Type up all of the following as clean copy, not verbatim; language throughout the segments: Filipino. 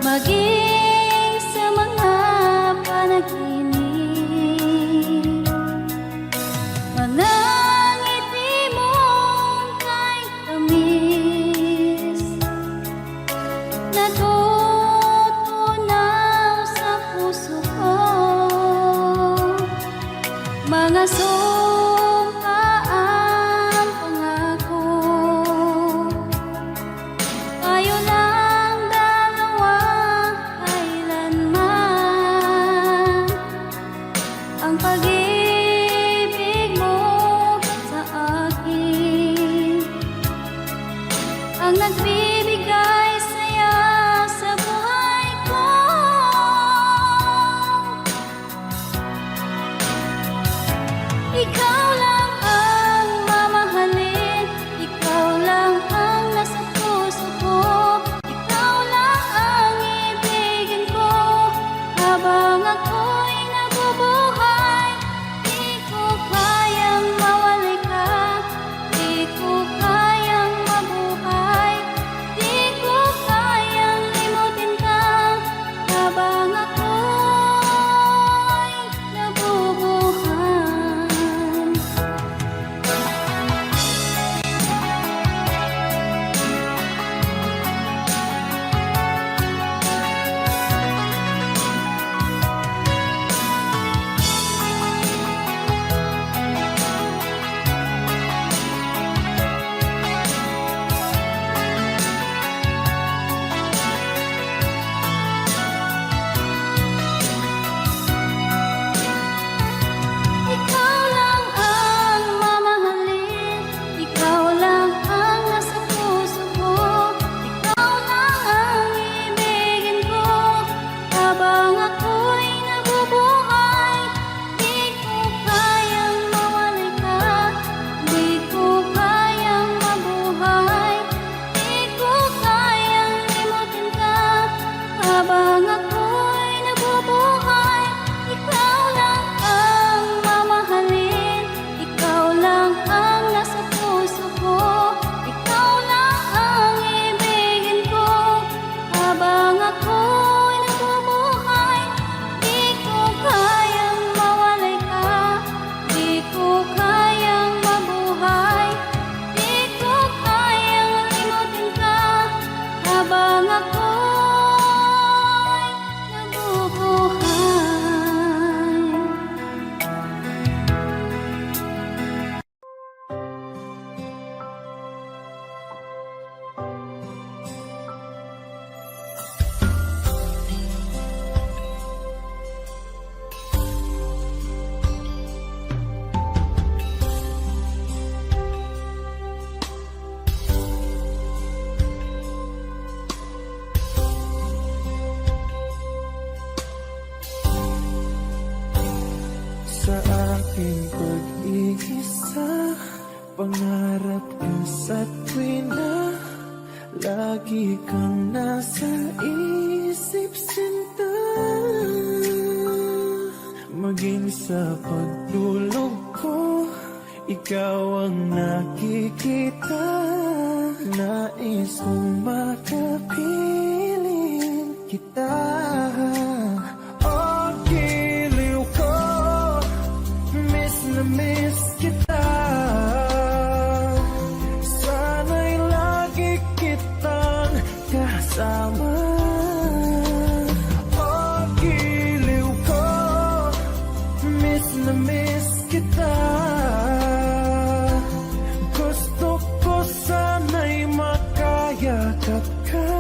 maging sa mga panaginip. Manangiti mong kay tamis, natutunaw sa puso ko. Mga sumpaang pangako, tayo lang dalawa kailanman. Ang pag-ibig mo sa akin ang nagbibigay saya sa buhay ko. Ikaw lang ang mamahalin, ikaw lang ang nasa puso ko, ikaw lang ang ibigin ko habang ako'y nabubuhay. Di ko kayang mawalay ka, di ko kayang mabuhay, di ko kayang limutin ka habang ako'y nabubuhay. Ikaw lang ang mamahalin, ikaw lang ang nasa puso ko, ikaw lang ang ibigin ko habang ako'y nabubuhay. Di ko kayang mawalay ka, di ko kayang mabuhay, di ko kayang limutin ka habang ako'y nabubuhay. Ikaw lang ang mamahalin, ikaw lang ang nasa puso ko, ikaw lang ang ibigin ko habang ako'y nabubuhay. Di ko kayang mawalay ka, di ko kayang mabuhay, di ko kayang limutin ka habang ako'y nabubuhay. Sa aking pag-iisa, pangarap ka sa tuwina, lagi kang nasa isip, sinta. Maging sa pagtulog ko, ikaw ang nakikita. Nais kong makapiling kita. Oh, giliw ko, miss na miss kita. Sana'y lagi kitang kasama. Oh, giliw ko, miss na miss kita. Gusto ko sana'y makayakap ka.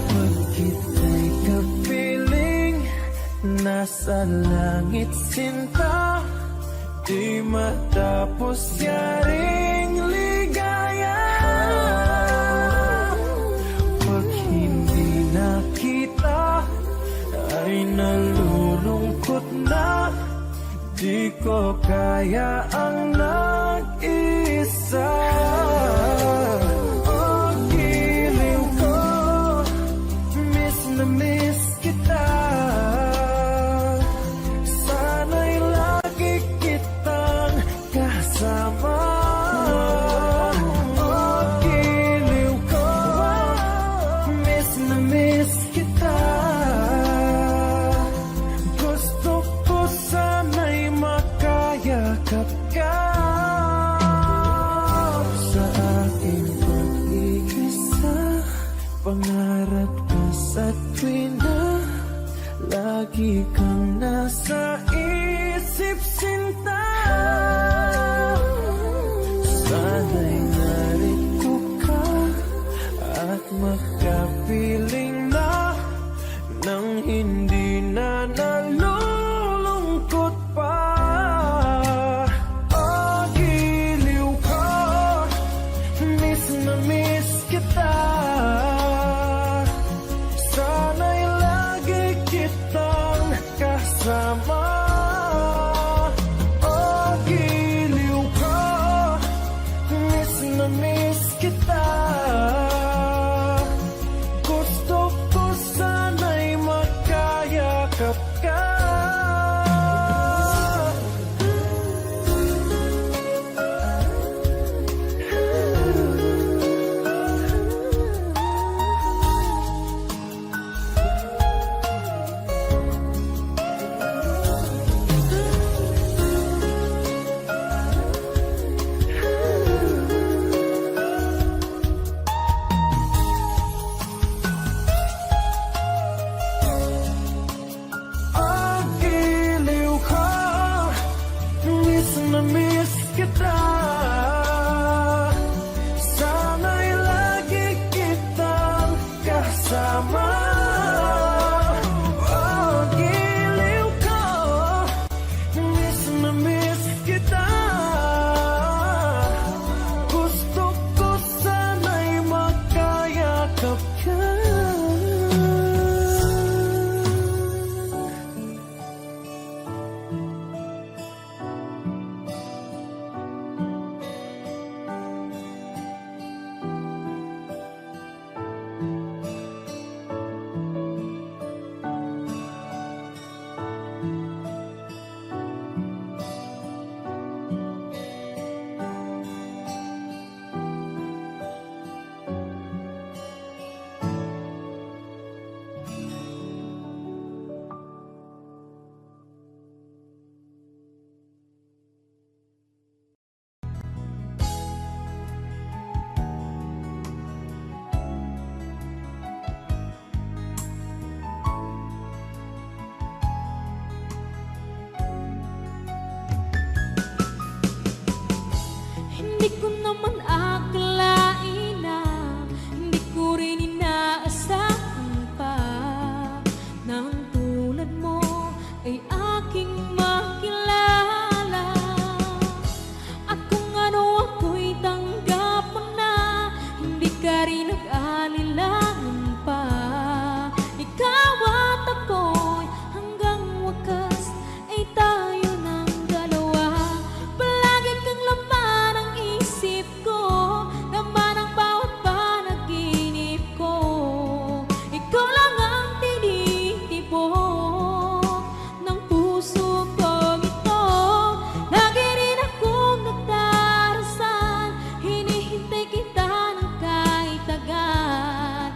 Pag kita'y kapiling, nasa langit, sinta. Di matapos yaring ligaya. Pag hindi nakita, ay nalulungkot na. Di ko kaya ang nag-isa. Oh, giliw ko, miss na miss kita. Sana'y lagi kitang kasama. Oh, giliw ko, pangarap ka sa tuwin na lagi kang nasa isip, sinta. Sana'y narito ka at makapiling na nang hindi na nalulungkot pa. Oh, giliw ko, miss na miss kita. Sana'y lagi kitang kasama. Oh, giliw ko, miss na miss kita. Gusto ko sana'y makayakap ka. Oh, giliw ko, miss na miss kita. Sana'y lagi kitang kasama. Oh, giliw ko, miss na miss kita. Gusto ko sana'y makayakap ka. Hindi ko naman akalain na hindi ko rin inaasahan pa na ang tulad mo ay aking makilala. At kung ano ako'y tanggap mo na, hindi ka rin nag-alilangan pa. Ikaw at ako'y hanggang wakas ay tayo ng dalawa. Palagi kang laman ang isip ko, laman ang bawat panaginip ko. Ikaw lang ang tinitibok ng puso kong ito. Lagi rin akong nagdarasal, hinihintay kita ng kahit agad.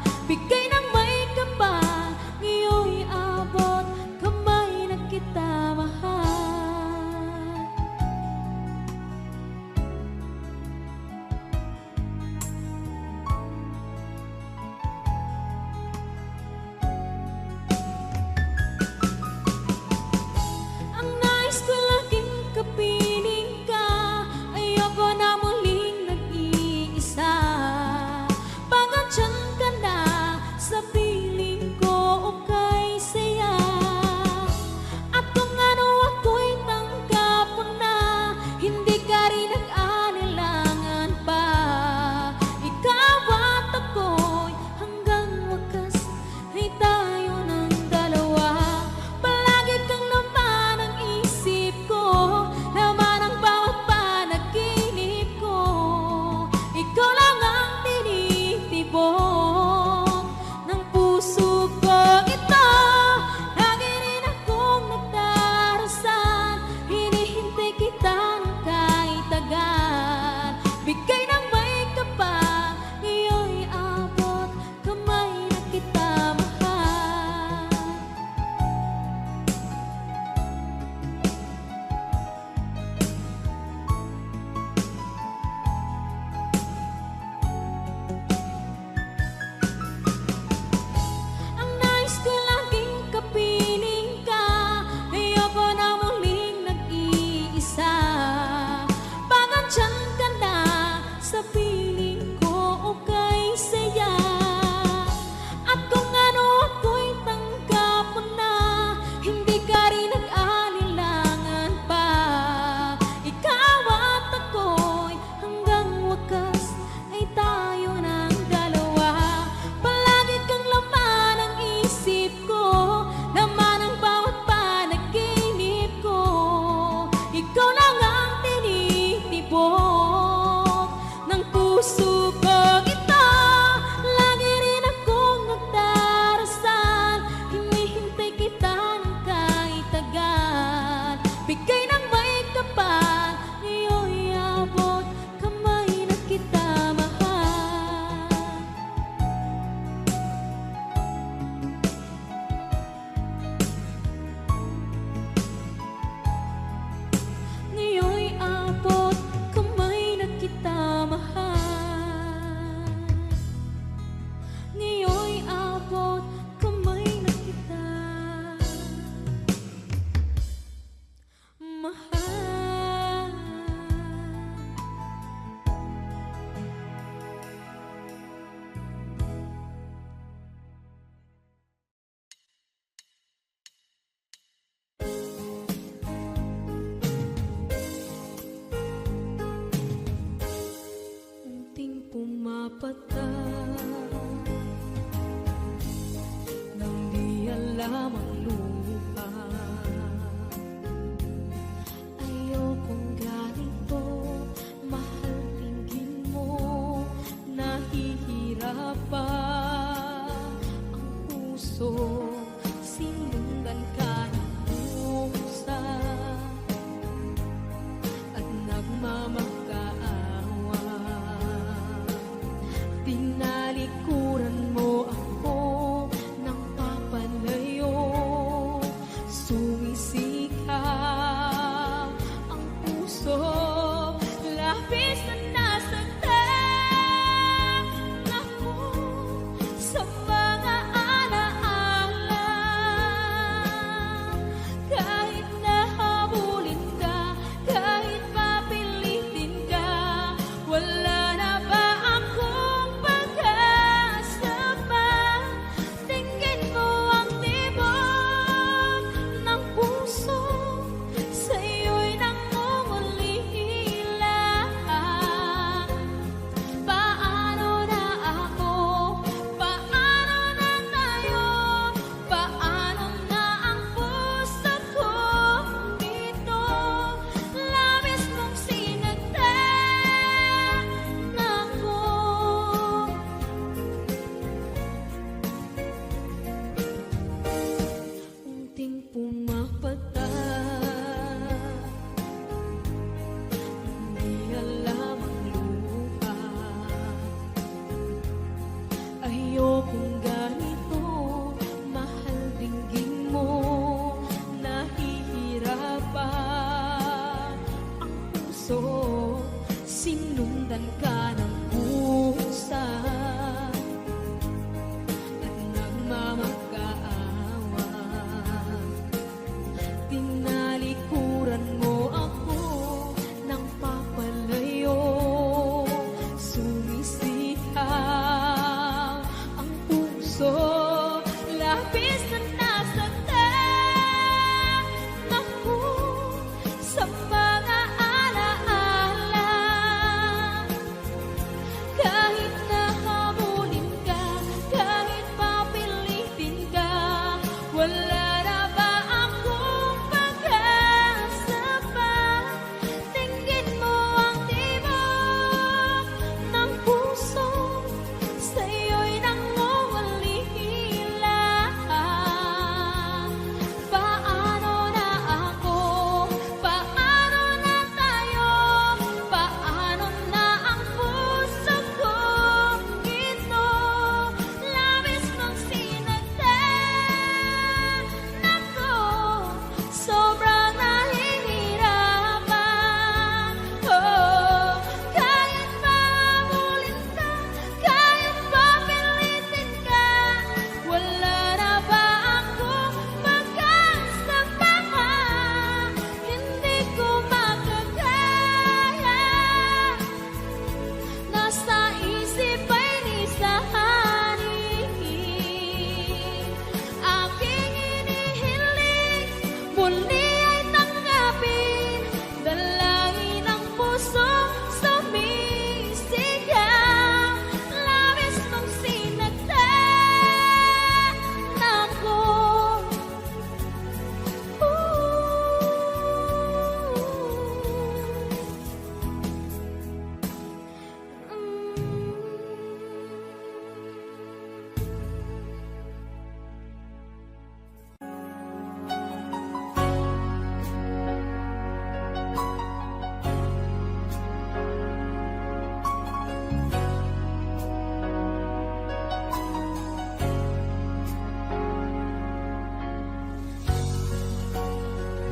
lamang lupa. Ayokong ganito, mahal, tingin mo, nahihirapan ang puso. Sinundan ka ng pusa at nagmamakaawa. Tinalikuran mo ako ng papalayo, sumisikap ang puso. Labis na nasaktan ako sa mga alaala. Kahit nahabulin ka, kahit papilitin ka, wala na ba akong pag-asa pa? Tingin mo ang tibok ng puso, sa'yo'y nangungulila. Paano na ako? Paano na tayo? Paano na ang puso ko dito? Labis mong sinagtan ako. Unting pumapata, hindi alam ang luha. Ayokong ganito, mahal, dinggin mo, nahihirapan ang puso. Sinundan ka ng pusa at nagmamakaawa. Tinalikuran mo ako ng papalayo, sumisikap ang puso. Labis na nasaktan ako sa mga alaala. Kahit nahabulin ka, kahit papilitin ka, wala na ba akong pag-asa pa? Tingin mo ang tibok ng puso, sa'yo'y nangungulila. Paano na ako? Paano na tayo? Paano na ang puso ko ito? Labis mong sinagtan ako, sobrang nahihirapan. Oh, kahit mahabulin ka, kahit papilitin ka, wala na ba akong pag-asa pa? Hindi ko makakaya, nasa isip ay nisahanin. Aking inihiling, muli ay tanggapin, dalangin ang puso sumisigaw. Labis mong sinagtan ako.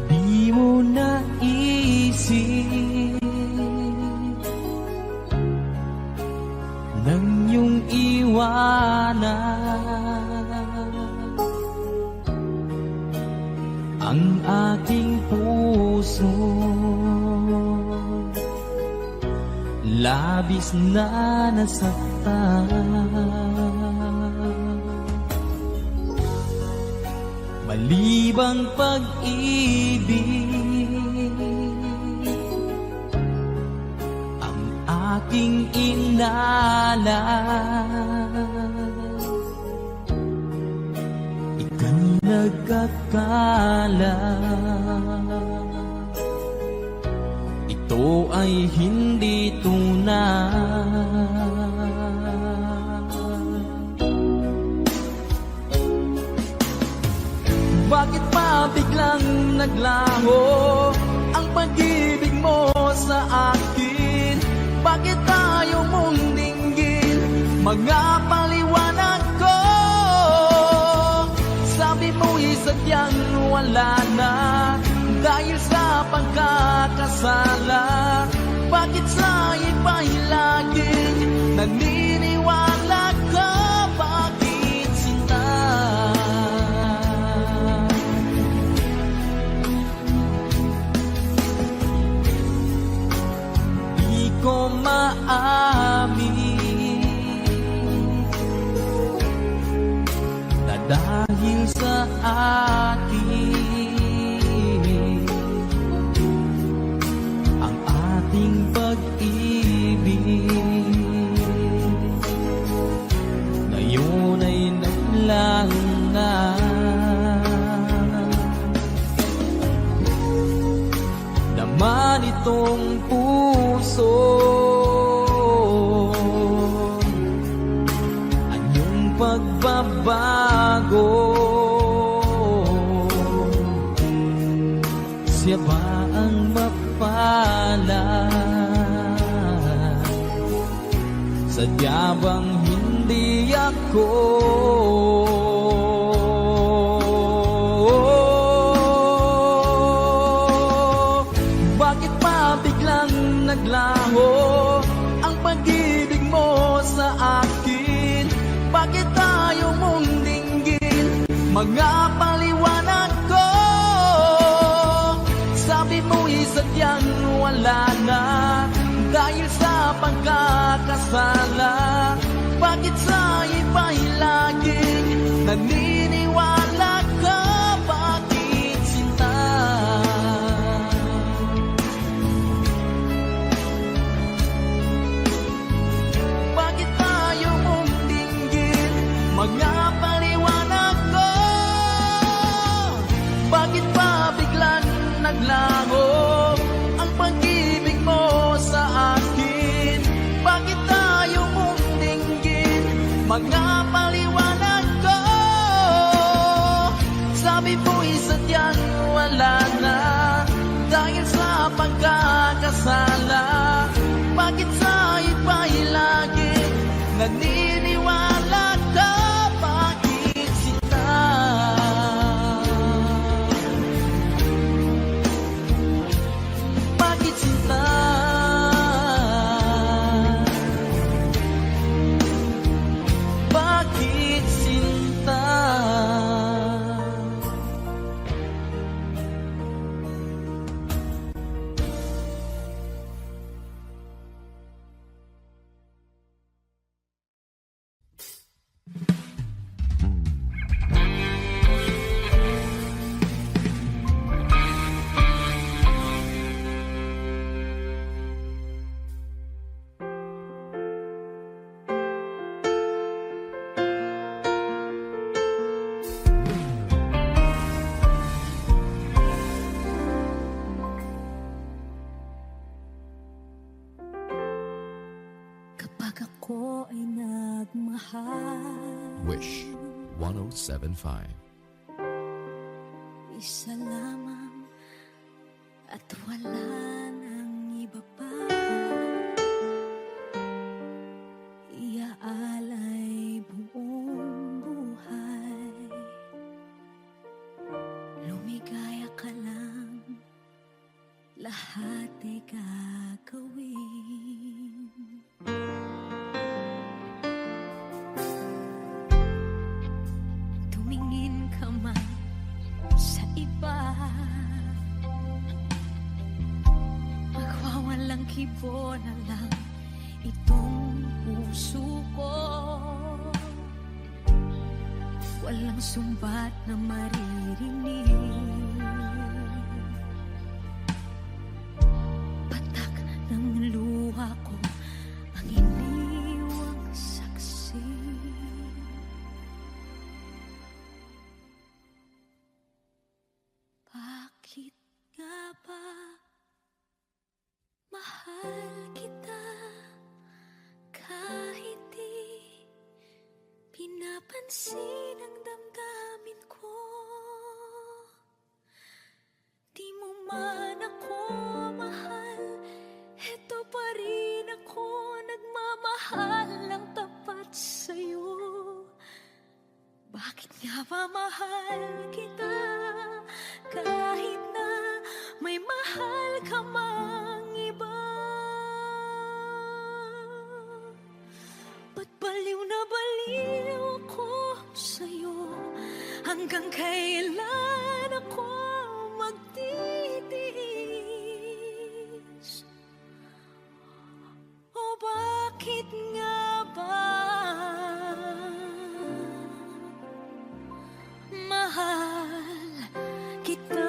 Di mo naisip nang iyong iwanan ang aking puso. Labis na nasaktan, malibang pag-ibig ang aking inalay. Ika'y nagkakalat. Ito ay hindi tunay. Bakit pa biglang naglaho ang pag-ibig mo sa akin? Bakit tayo mong dinggin mga paliwanag ko? Sabi mo'y sadyang wala na dahil sa pagkakasala. Bakit sa iba'y laging naniniwala ka? Bakit sinta? Di ko maamin na dahil sa atin ang ating pag-ibig ngayon ay naglaho na. Naman itong puso anyong pagbabago. Siya ba ang mapalad? Sadya bang hindi ako? Bakit pa biglang naglaho ang pag-ibig mo sa akin? Bakit tayo mong dinggin mga paliwanag ko? Sabi mo'y sadyang wala na dahil sa pagkakasala. Bakit sa iba'y laging naniniwala ka? Bakit sinta? Bakit tayo mong dinggin mga paliwanag ko? Bakit pa biglang naglaho ang pag-ibig mo sa akin? Bakit tayo mong dinggin mga paliwanag ko? Sabi mo'y sadyang wala na dahil sa pagkakasala. Bakit sa iba'y lagi naniniwala ka? Bakit sinta? Bakit sinta? Bakit sinta? Kapag ako ay nagmahal, Wish 1075. isa lamang at wala nang iba pa. Iaalay buong buhay, lumigaya ka lang, lahat ay gagawin. Tumingin ka man sa iba, magwawalang kibo na lang itong puso ko. Walang sumbat na maririnig, patak ng luha ko ang iniwang saksi. Bakit nga ba mahal kita kahit di pinapansin ang damdamin ko? Di mo man ako mahal, eto pa rin ako nagmamahal ng tapat sa'yo. Bakit nga ba mahal kita kahit na may mahal ka mang iba? Ba't baliw na baliw ako sa'yo? Hanggang kailan ako magtitiis? O bakit nga ba mahal kita?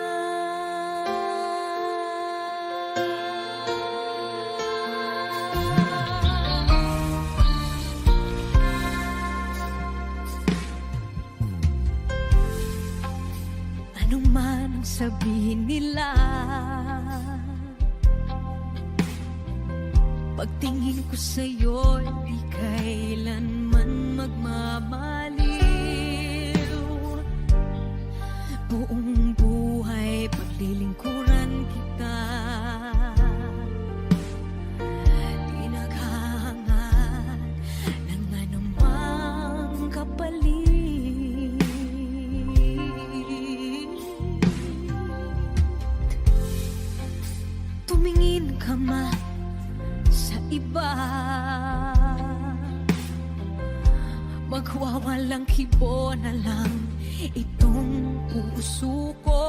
Ano man ang sabihin nila, pagtingin ko sa'yo, di kailanman magmamaliw. Buong buhay paglilingkuran kita, di naghahangad ng anumang kapalit. Tumingin ka man sa iba, magwawalang kibo na lang itong puso ko.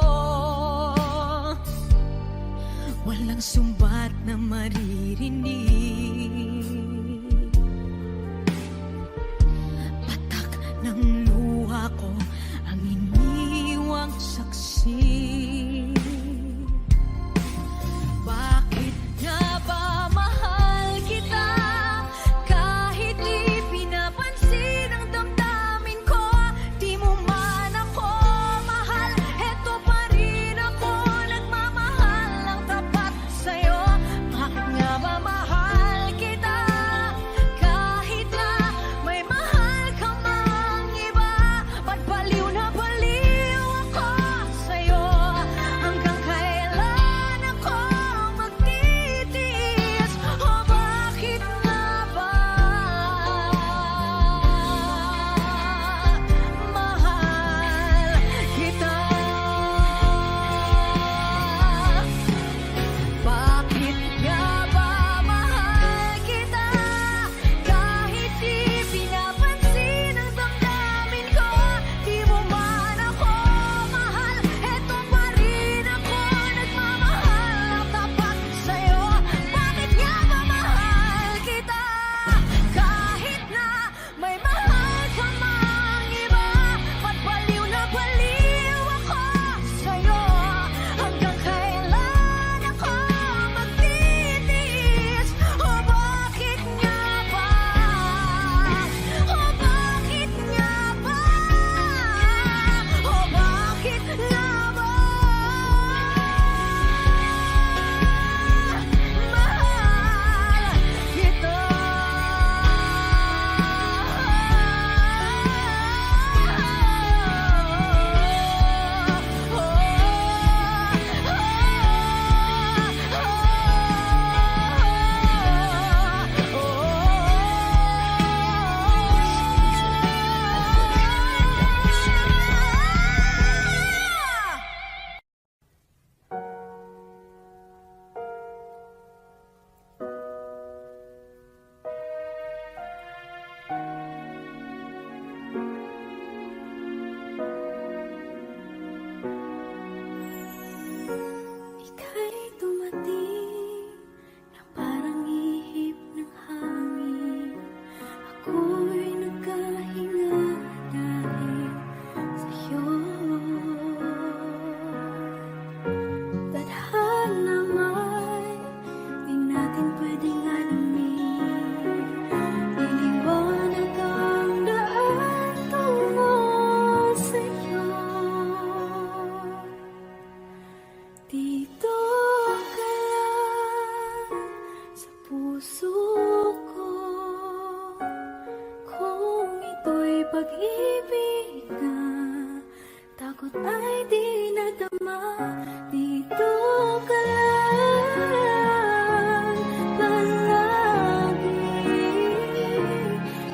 Walang sumbat na maririnig, patak ng luha ko ang iniwang saksi. Bakit nga ba mahal kita kahit di pinapansin ang damdamin ko? Di mo man ako mahal, eto pa rin ako nagmamahal ng tapat sa'yo. Bakit nga ba mahal kita kahit na may mahal ka mang iba? Ba't baliw na baliw ako sa'yo? pag-ibig na takot ay di nadama. Dito ka lang palagi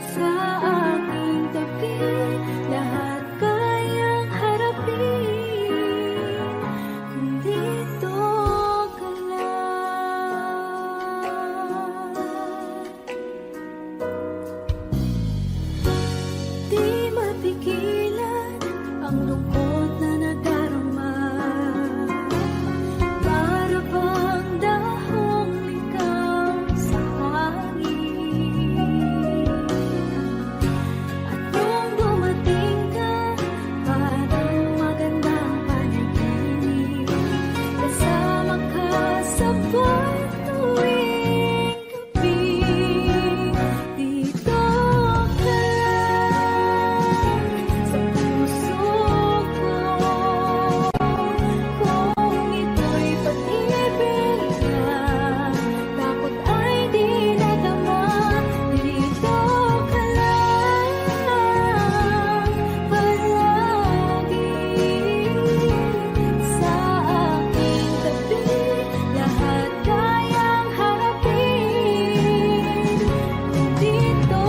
sa aking tabi. Lahat kayang harapin kung dito ka lang. Di mapigilan ang lungkot na nadarama. Para bang dahong ikaw sa hangin. At nung dumating ka, parang magandang panaginip. Kasama ka sa buwan tuwing gabi. Dito ka sa puso ko. Kung ito'y pag-ibig na takot ay di nadama. Dito ka lang palagi sa aking tabi. Lahat kayang harapin kung dito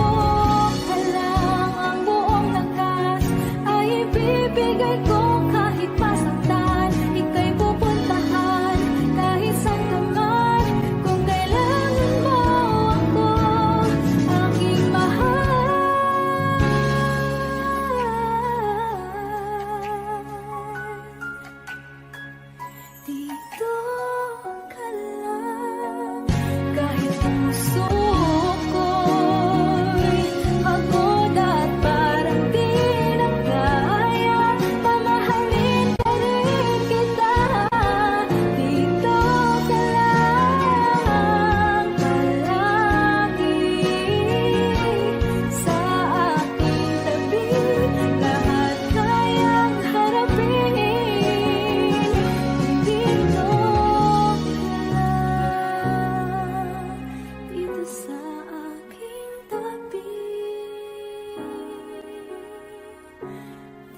ka lang. Ang buong lakas ay ibibigay ko kahit masaktan. Ika'y pupuntahan kahit saan ka man. Kung kailangan mo ako, aking mahal. Dito ka lang. Kahit puso ko'y pagod at parang di na kaya, mamahalin pa rin kita. Dito ka lang palagi sa aking tabi. Lahat kayang harapin kung dito ka lang. Dito sa aking tabi.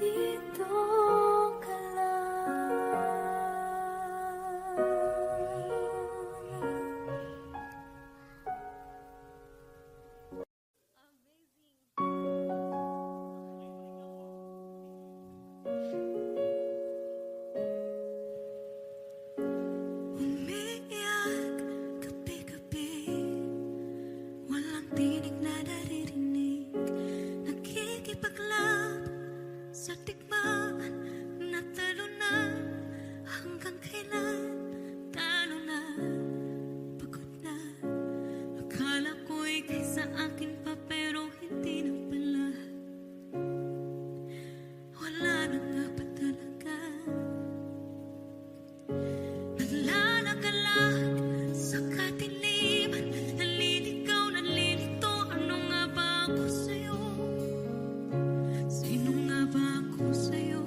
Dito ka Umiiyak gabi-gabi, walang tinig na naririnig. Nakikipaglab sa tikman na talo na. Hanggang kailan talo na, pagod na. Akala ko'y kaysa akin pa pero hindi na pala. Wala na nga ba talaga? Naglalagalag sa katiliman, naliligaw, nalilito. Ano nga ba ako sa'yo? Sino nga ba ako sa'yo?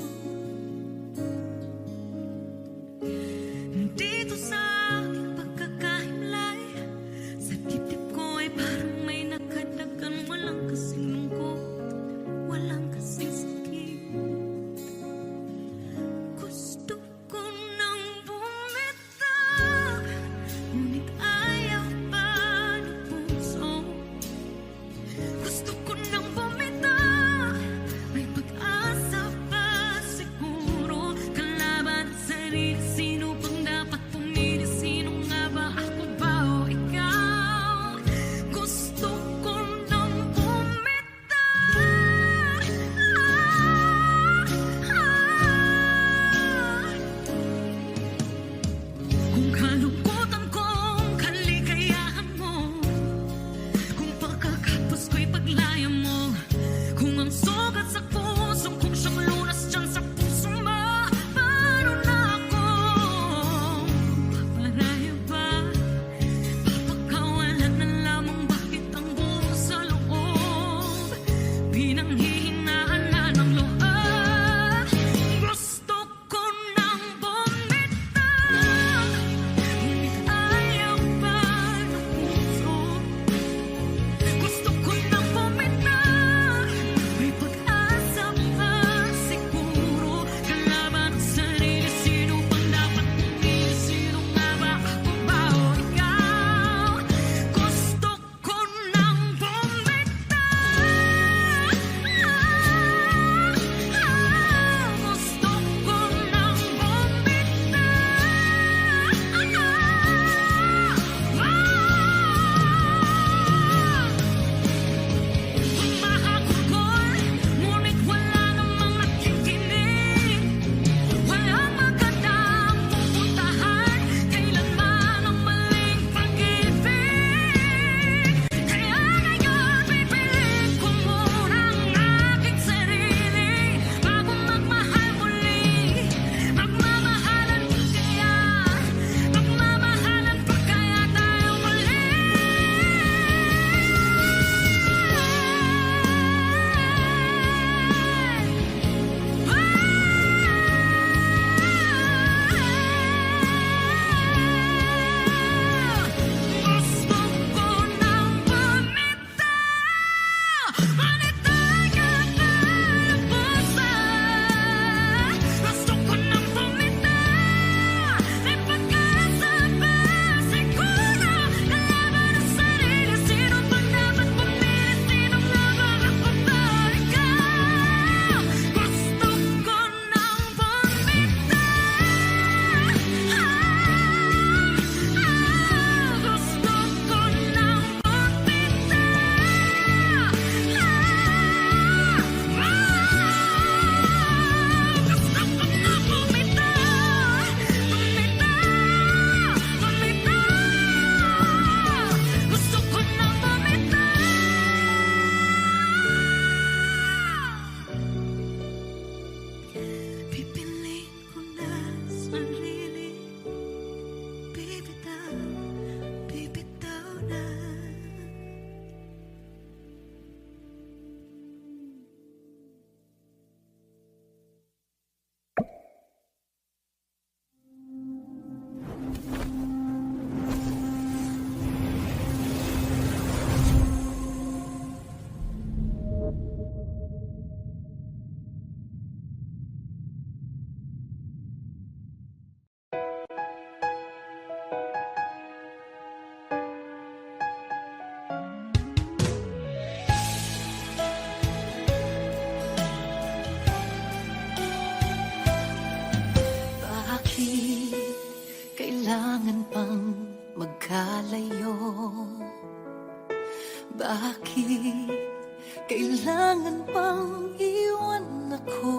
kailangan pang iwan ako.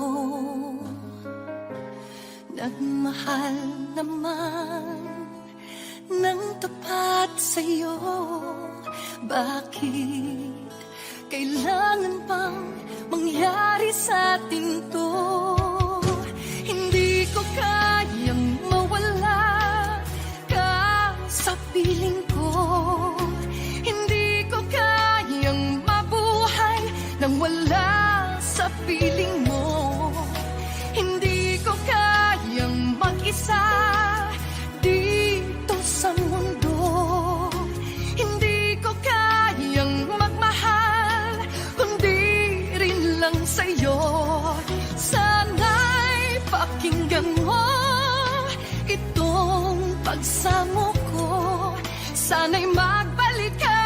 Nagmahal naman ng tapat sa'yo. Bakit kailangan pang mangyari sa atin to? Hindi ko kayang mawala ka sa piling ko. Hindi ko kayang mabuhay nang wala sa piling mo. Hindi ko kayang mag-isa dito sa mundo. Hindi ko kayang magmahal kundi rin lang sa'yo. Sana'y pakinggan mo itong pagsamo ko. Sana'y magbalik ka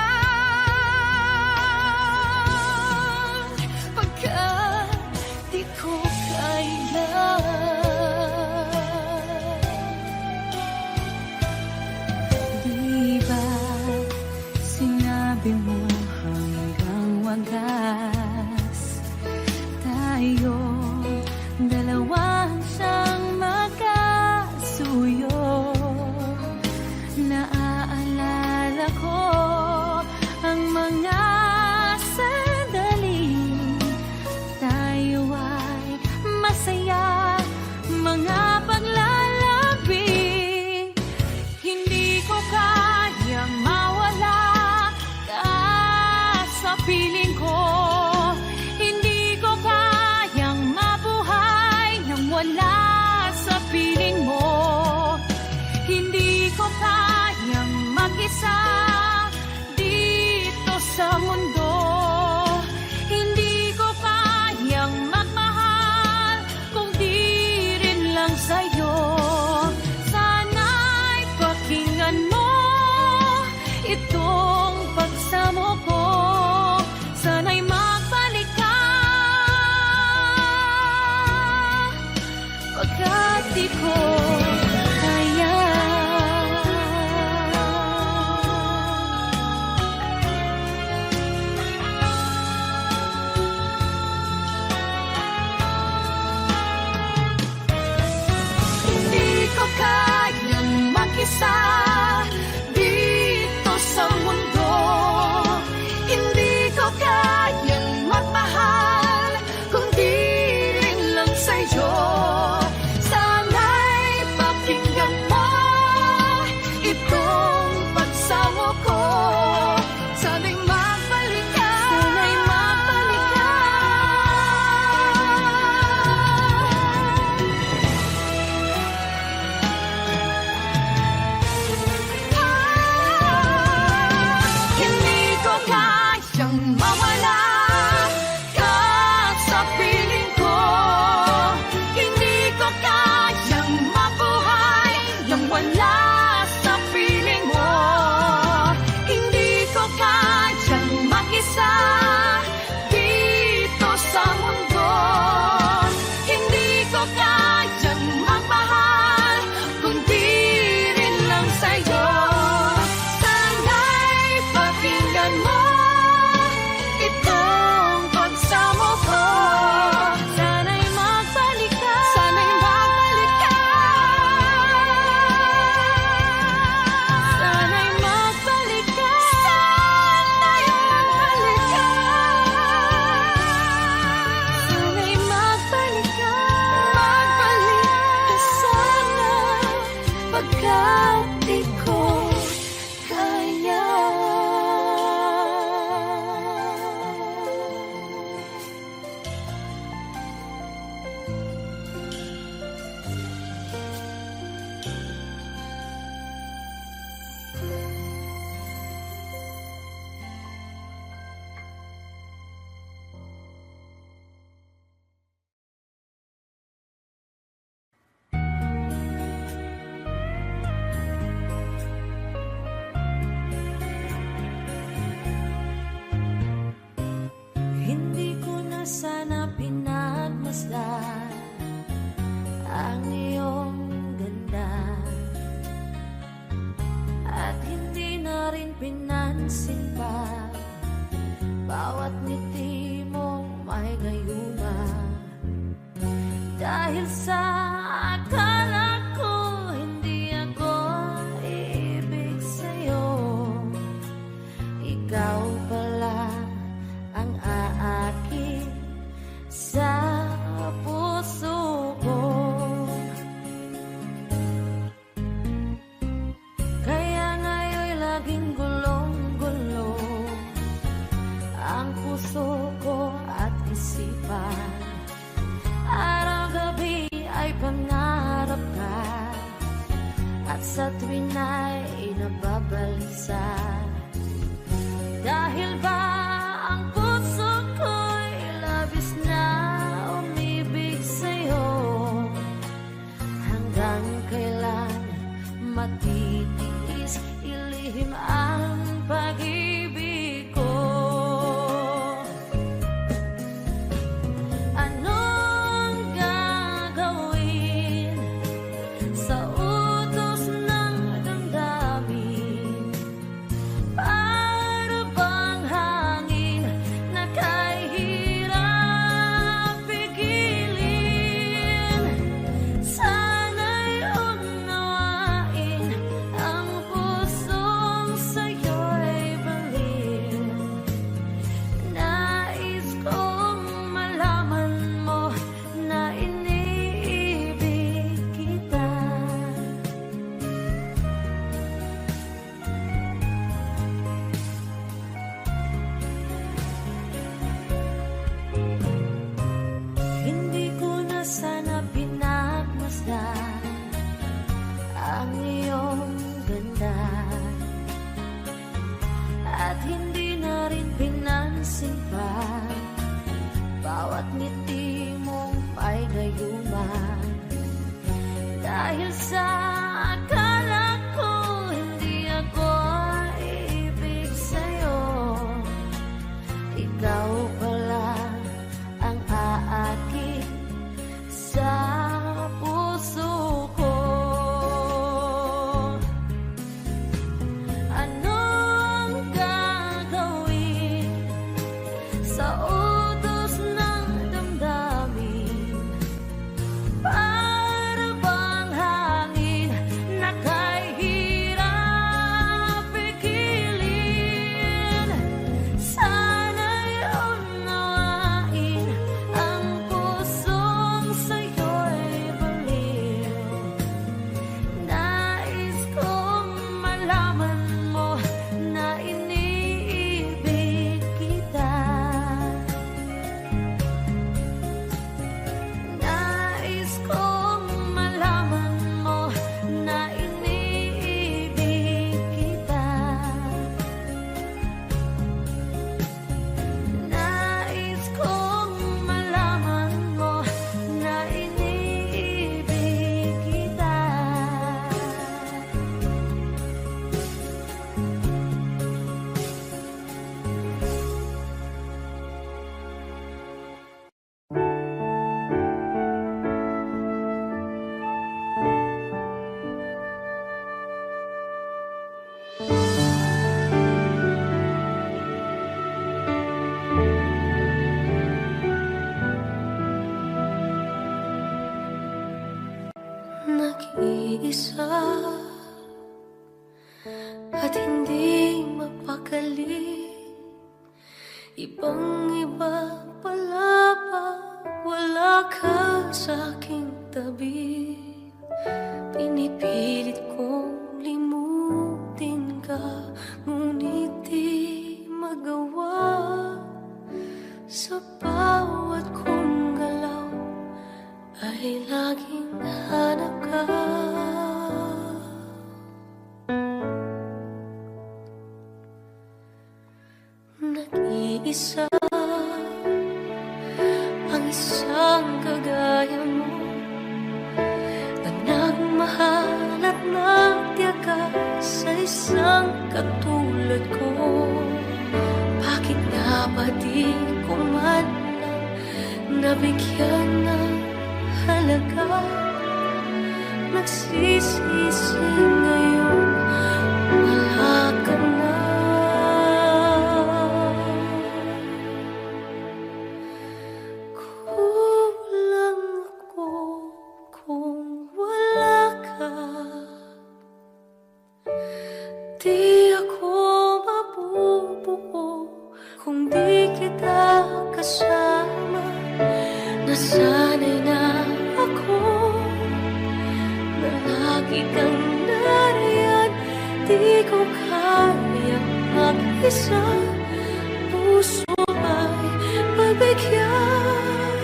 pagkat di ko kaya. Di ba sinabi mo hanggang wagas tayo dalawa siyang magkasuyo? Naaalala ko ang mga sandali tayo ay masaya, mga paglalambing. Hindi ko kayang mawala ka sa piling ko. Hindi ko kayang mabuhay nang wala sa piling mo. Hindi ko kayang mag-isa dito sa mundo. Hindi ko kayang magmahal kung di rin lang sa'yo. Sana'y pakinggan mo itong pagsamo ko. Sana'y magbalik ka pagkat di ko kaya. Hindi ko kayang mag-isa dito sa mundo. Hindi ko kayang magmahal kung di rin lang sa'yo. Sana'y pakinggan mo itong pagsamo ko. Sana'y magbalik ka. Sana'y magbalik ka. Hindi ko kayang mawala ka sa piling ko. Hindi ko kayang mabuhay nang wala sa piling mo. Hindi ko kayang mag-isa dito sa mundo. Hindi ko kayang magmahal kundi rin lang sa'yo. Sana'y pakinggan mo itong pagsamo ko. Sana'y magbalik ka. Sana'y magbalik ka. Sana'y magbalik ka. Sana'y magbalik ka. Sana'y magbalik ka. Magbalik ka sana pagkat di ko kaya. Hindi ko na sana pinagmasdan ang iyong ganda, at hindi na rin pinansin pa bawat ngiti Dahil sa akala ko hindi ako ibig sa'yo, ikaw pala ang aakit sa puso ko. Kaya ngayon'y laging gulong-gulo ang puso ko at isipan. Araw-gabi ay pangarap ka, at sa tuwin ay nababalisa. Dahil ba ang puso ko'y labis na umibig sa'yo? Hanggang kailan matitiis ilihim ang pag-ibig ko? Anong gagawin sa utos ng damdamin? Para bang hangin na kahirap pigilin? Sana'y unawain ang pusong sa'yo'y baliw. Nais kong malaman mo na iniibig kita. Hindi ko na sana pinagmasdan ang iyong ganda, at hindi na rin pinansin pa bawat ngiti mong may gayuman. Dahil sa akala ko hindi ako ibig sa'yo, ikaw pala ang aakit sa puso ko. Anong gagawin sa utos ng damdamin? Para bang hangin na kahirap pigilin? Sana'y unawain ang pusong sa'yo'y baliw. Nais kong malaman mo na iniibig kita. Nais kong malaman mo na iniibig kita. Nais kong malaman mo na iniibig kita. Nag-iisa at hindi mapakali, ibang-iba pala pag wala ka sa aking tabi. Pinipilit kong limutin ka, ngunit di magawa. Sa bawat kong galaw ay laging hanap ka. Nag-iisa ang isang kagaya mo, na nagmahal at nagtiyaga sa isang katulad ko. Bakit nga ba di ko man lang nabigyan ng halaga? Nagsisisi ngayon, wala ka na. Kulang ako Nasanay na ako na lagi kang nariyan. Di ko kaya mag-isa, puso ay pagbigyan.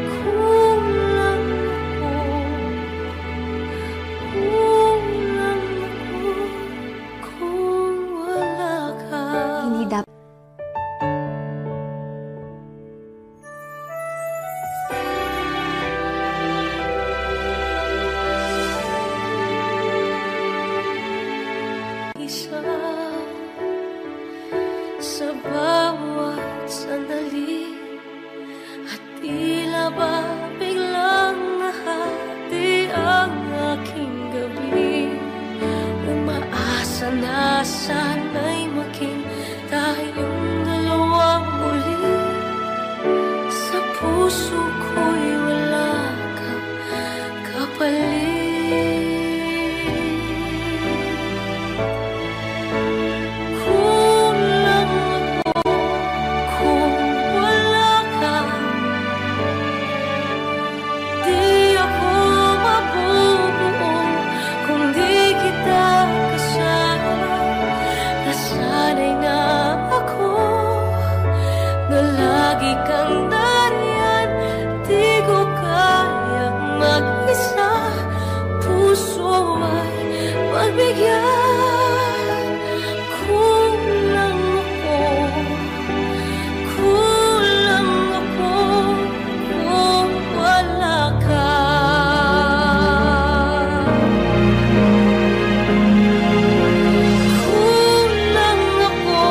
Kulang ako, kulang ako kung wala ka. Hindi dapat isa sa bawat sandali, at tila ba biglang nahati ang aking gabi. Umaasa na sana'y maging tayong dalawang muli. Sa puso ko'y wala kang kapalit. Lagi kang nariyan, di ko kayang mag-isa, puso ay pagbigyan. Kulang ako, kulang ako kung wala ka. Kulang ako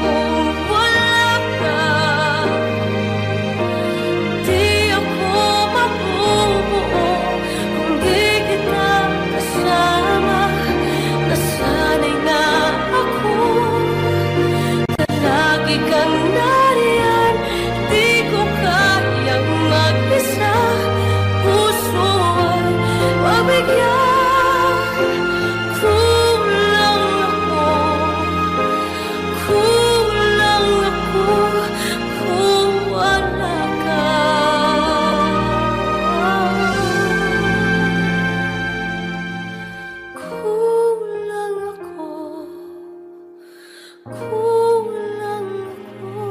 kung wala ka. Di ako mabubuo kung di kita kasama. Nasanay na ako na lagi kang nariyan. Di ko kayang mag-isa, puso ay pagbigyan. Kulang ako, kulang ako kung wala ka. Kulang ako, kulang ako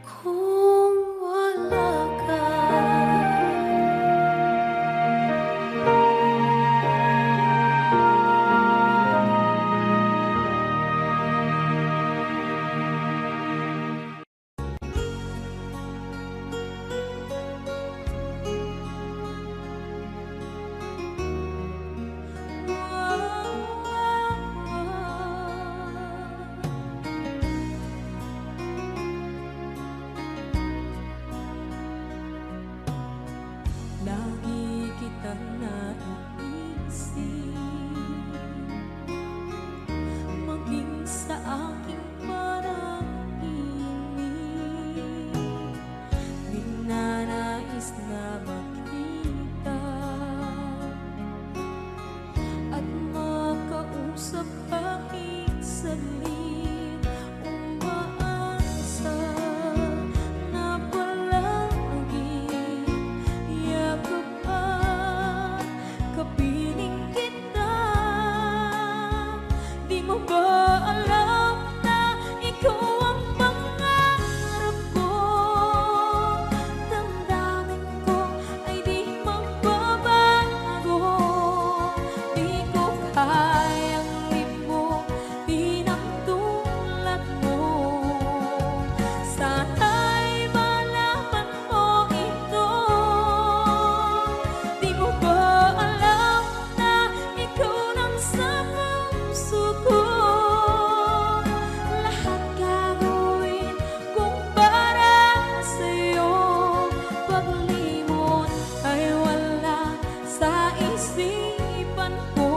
kung wala ka. Lagi kitang naiisip, maging sa aking parang inip. Di na nais na makita at makausap kahit saglit. Umaasa na palagi yakap at kapiling kita. Di mo ba alam na ikaw ang pangarap ko? Damdamin ko ay di magbabago. Di ko kayang limutin ang tulad mo. Sana'y malaman mo ito. Di mo ba alam na ikaw lang sa puso ko? Lahat gagawin kung para sa'yo. Paglimot ay wala sa isipan ko.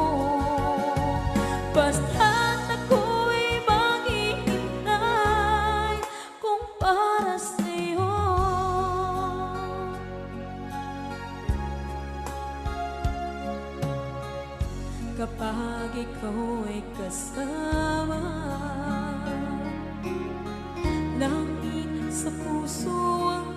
Basta't ako'y maghihintay kung para sa'yo. Kapag ikaw ay kasama, langit sa puso ang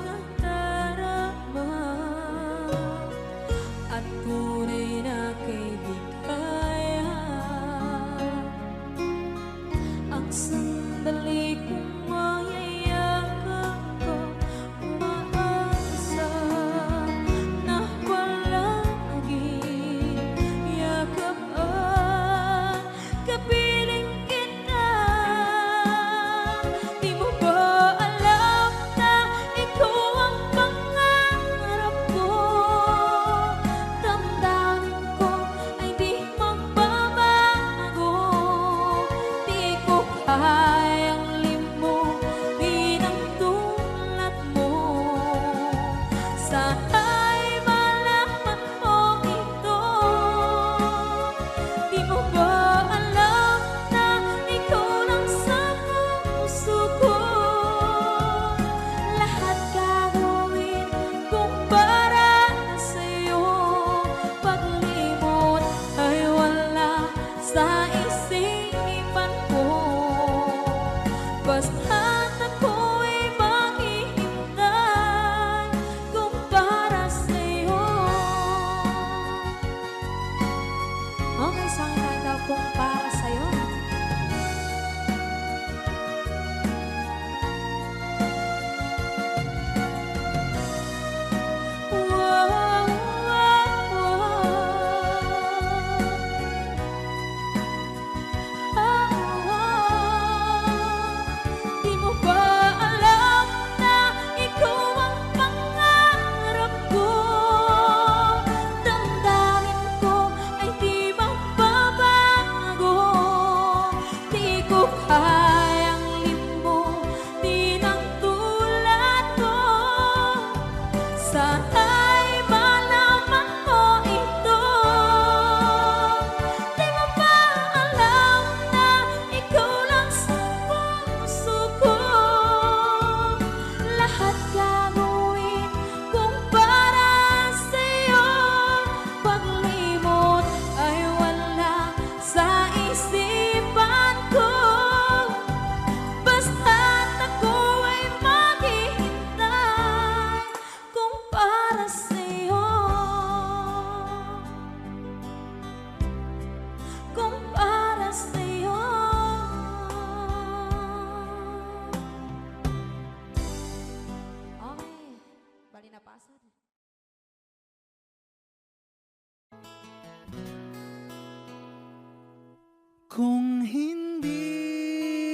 Kung hindi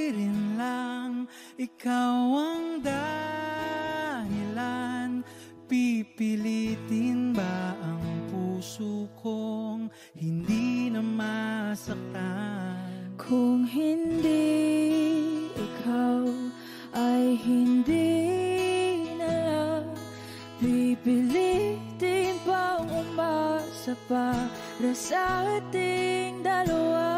rin lang ikaw ang dahilan, pipilitin ba ang puso kong hindi na masaktan? Kung hindi ikaw ay hindi na lang, pipilitin bang umasa para sa ating dalawa?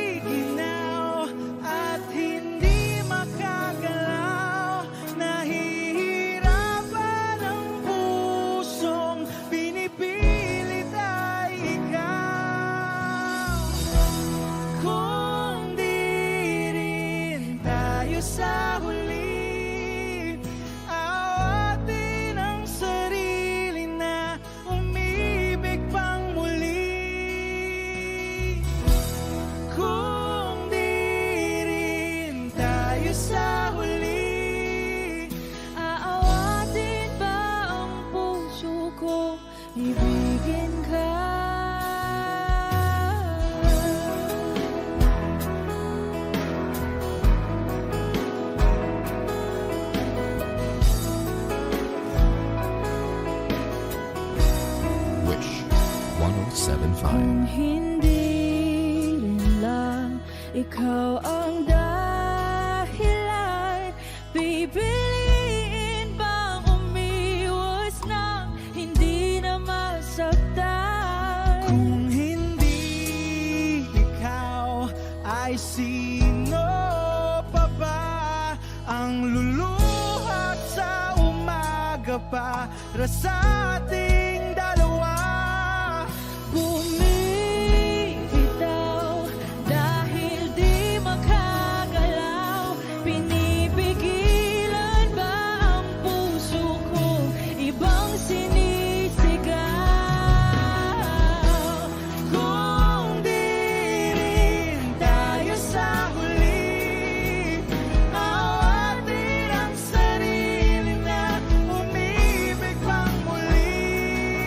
Giniginaw at hindi makagalaw, nahihirapan ang pusong pinipilit ay ikaw. Kung di rin tayo sa huli, awatin ang sarili na umibig pang muli. Kung di rin tayo sa huli, Aawatin ba ang puso ko, ibigin ka? Wish 1075. Kung hindi rin lang ikaw ang dahilan, pipiliin bang umiwas nang hindi na masaktan? kung hindi ikaw, ay sino pa ba ang luluhat sa umaga para sa ating dalawa? Bumibitaw dahil di makagalaw, pinipigilan ba ang puso ko ibang sinisigaw? Kung di rin tayo sa huli, awatin ang sarili na umibig pang muli.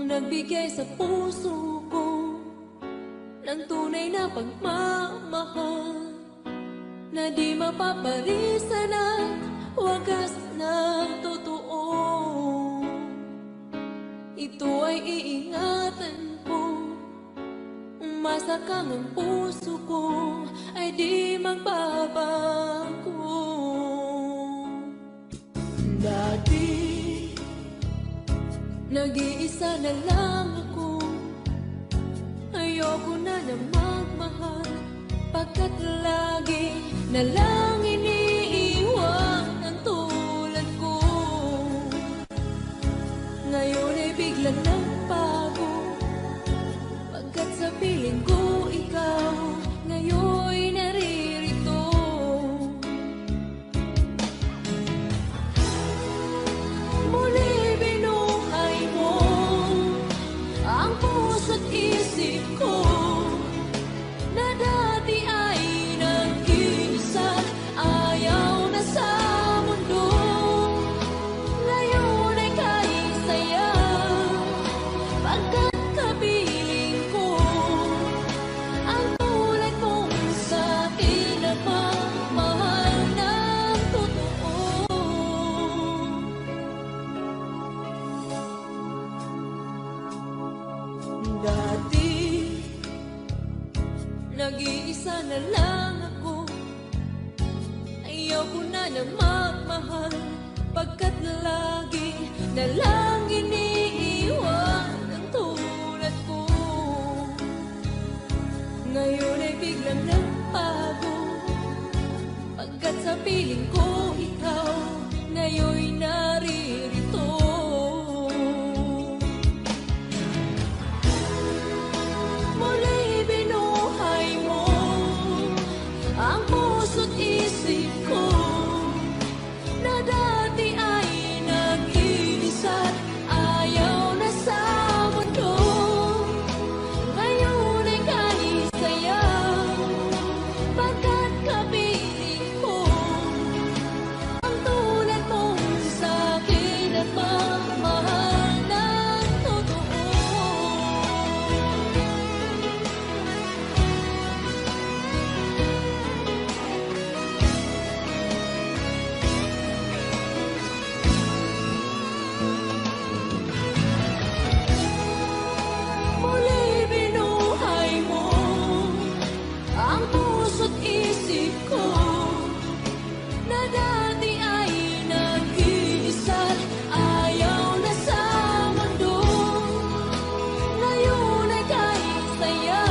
nagbigay sa puso ko ng tunay na pagmamahal na di mapaparisan at wagas na totoo. Ito ay iingatan ko, umasa kang ang puso ko ay di magbabago. Dati nag-iisa na lang ako, ayoko na na magmahal, pagkat lagi na lang iniiwan ang tulad ko. Ngayon ay biglang nagbago, pagkat sa piling ko ikaw ngayon naririto. Muli binuhay mo ang puso't isip ko na dati ay nag-iisa't ayaw na sa mundo. Ngayon ay kahit saya, pagkat kapiling ko ang tulad mong sa'kin na pagmahal ng totoo. Dati nag-iisa na lang ako, ayaw ko na na magmahal, pagkat lagi na lang iniiwan ang tulad ko. Ngayon ay biglang nagbago, pagkat sa piling ko ikaw ngayon'y naririto. Muli binuhay mo ang puso't isip ko na dati ay nag-iisa't ayaw na sa mundo. Ngayon ay kahit saya, pagkat kapiling ko ang tulad mong sa'kin at magmahal ng totoo. Muli binuhay mo ang puso't isip ko na dati ay nag-iisa't ayaw na sa mundo. Ngayon ay kahit saya,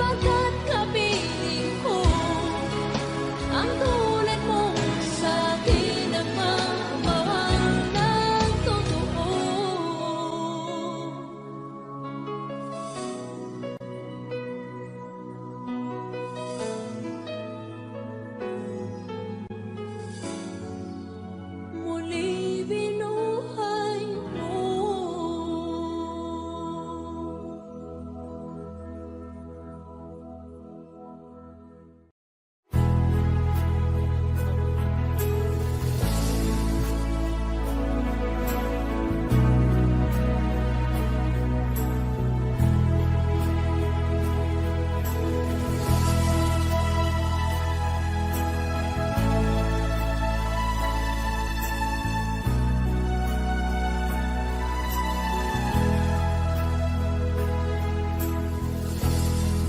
pagkat kapiling ko ang tulad mong sa'kin ang magmahal ng totoo. Muli binuhay mo.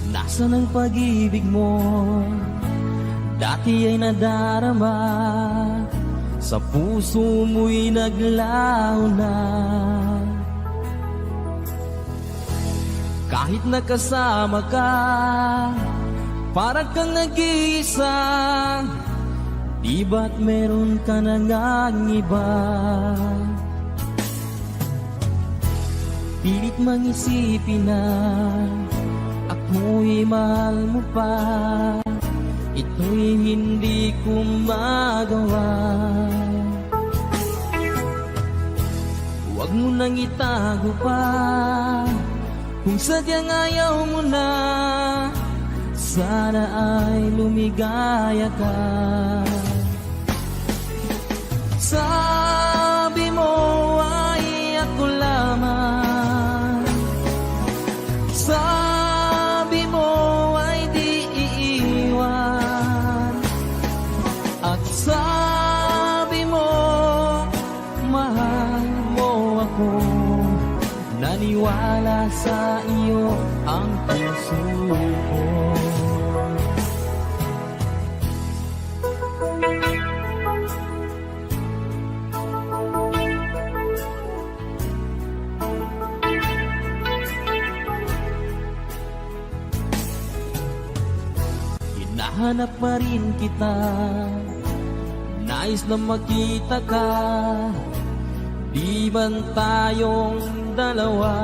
Nasaan ang pag-ibig mo? Dati ay nadarama, sa puso mo'y naglaho na. Kahit nakasama ka, parang kang nag-iisa. Di ba't meron ka na ngang iba? Pilit mang isipin na ako'y mahal mo pa, ito'y hindi ko magawa. Huwag mo nang itago pa, kung sadyang ayaw mo na, sana ay lumigaya ka. Sabi mo ay ako lamang naniwala sa iyo ang puso ko. Hinahanap pa rin kita, nais na makita ka, di ban tayong dalawa?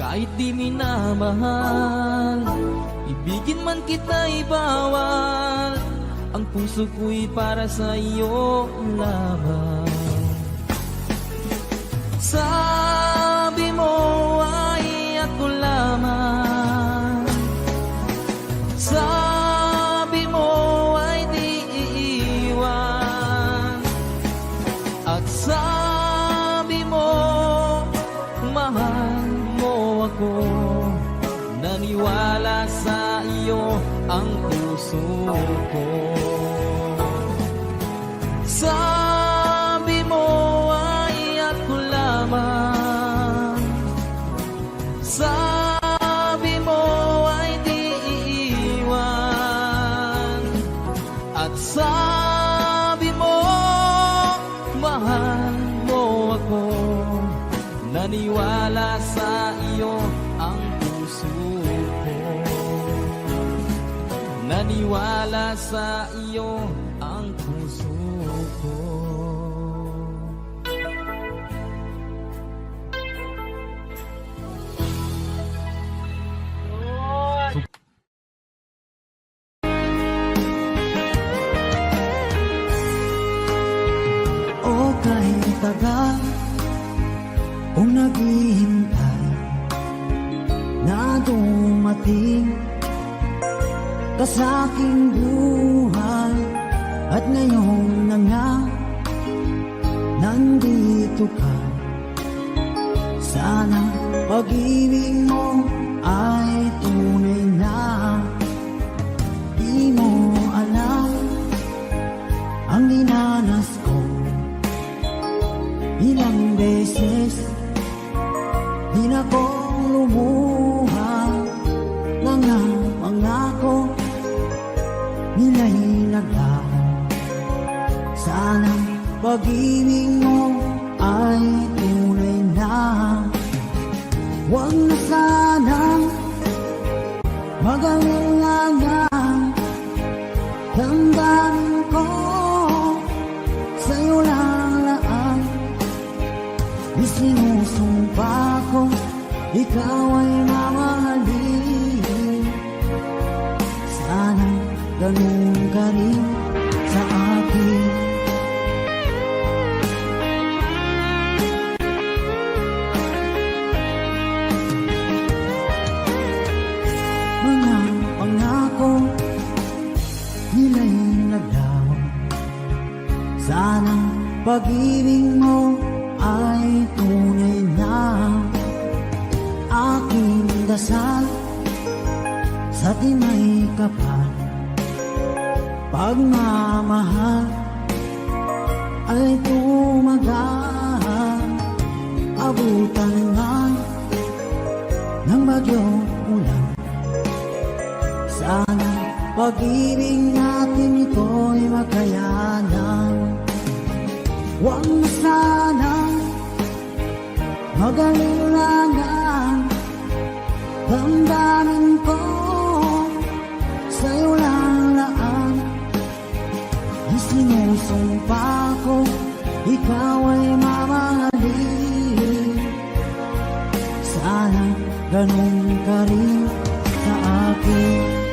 Kahit di minamahal, ibigin man kita'y bawal, ang puso ko'y para sa iyo lamang. Sabi mo ay ako lamang, sabi mo ay di iiwan, at sabi mo mahal mo ako, naniwala sa iyo ang puso ko. Sabi mo ay ako lamang, sabi mo ay di iiwan, at sabi mo mahal mo ako, naniwala sa iyo ang puso ko, naniwala sa iyo ang puso ko. O kahit tagal kung naghihintay na dumating ka sa aking buhay, at ngayon na nga nandito ka. Sana pag-ibig mo ay tunay na. Di mo alam ang dinanas ko, ilang beses di na ko lumuha, mga pangako nila'y naglaho. Sana pag-ibig mo ay tunay na. Huwag na sanang mag-alinlangan, damdamin ko sa'yo lang laan. Isinusumpa ko, ikaw ay mamahalin. Sana ganun ka rin sa akin. Mga pangako nila'y naglaho. Sana pag-ibig mo ay tunay na. Aking dasal sa tinay kapal, pagmamahal ay tumagal. Abutan man ng bagyong ulan, sana pag-ibig natin ito'y makayanan. Huwag na sanang mag-alinlangan, damdamin ko sa'yo lang laan. Isinusumpa ko, ikaw ay mamahalin. Sana ganun ka rin sa akin.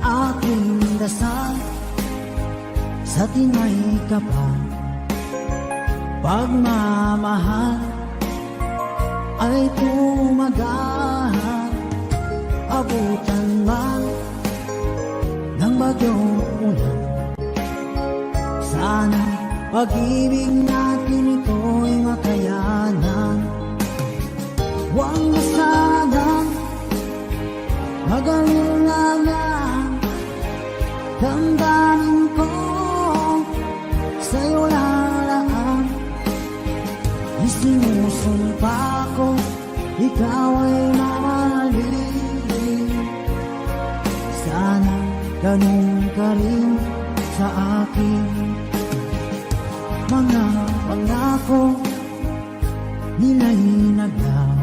Aking dasal sa tinay kapal, pagmamahal ay tumagal. Abutan man ng bagyong ulan, sana pag-ibig natin ito'y makayanan. Huwag na sanang Magaling na nga damdamin ko, sa'yo lang isinusumpa ko, ikaw ay mamahalin. Sana ganun ka rin sa akin. Mga pangako nilalinagaw,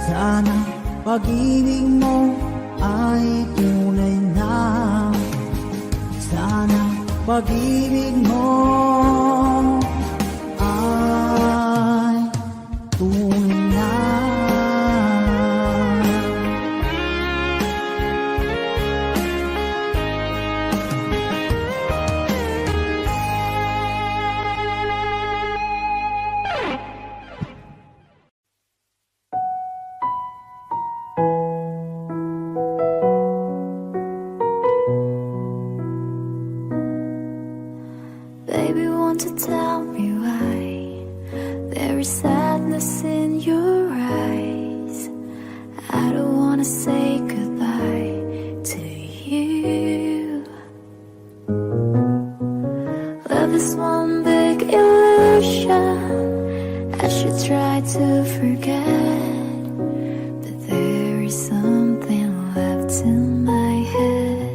sana pag-ibig mo ay tunay na. Sana pag-ibig mo ay tunay na. Baby, won't you tell me why there is sadness in your eyes? I don't wanna say goodbye to you. Love is one big illusion. I should try to forget, but there is something left in my head.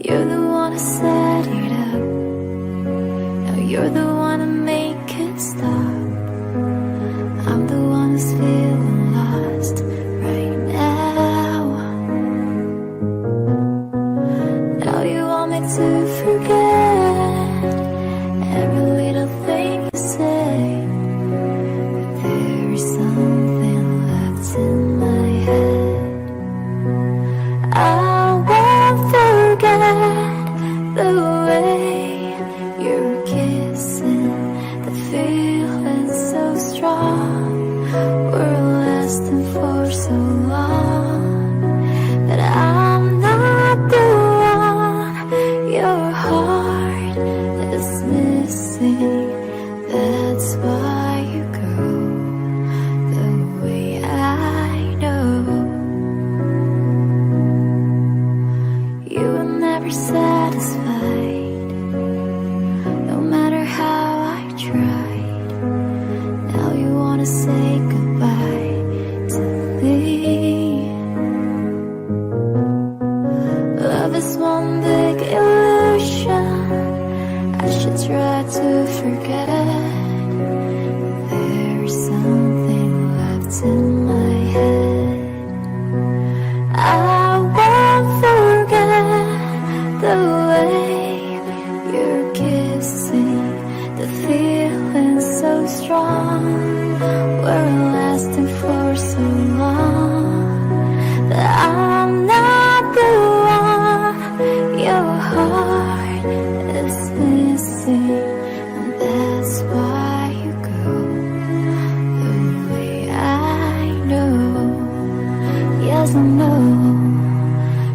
You're the one who set it up. Now you're the one to make it stop. I'm the one who's feeling lost right now. Now you want me to forget every little thing you say, but there is something left in my head. I won't forget the way you're kissing, the feeling so strong. We're lasting for so long, but I'm not the one your heart is missing. That's why you go the way I know. You were never satisfied, no matter how I tried. Now you wanna say goodbye to me. Love is one big illusion. I should try to forget, but there is something left in my head. I won't forget the way you're kissing, the feeling so strong. We're lasting for so long, but I'm not the one your heart is missing. And that's why you go the way I know. Yes, I know.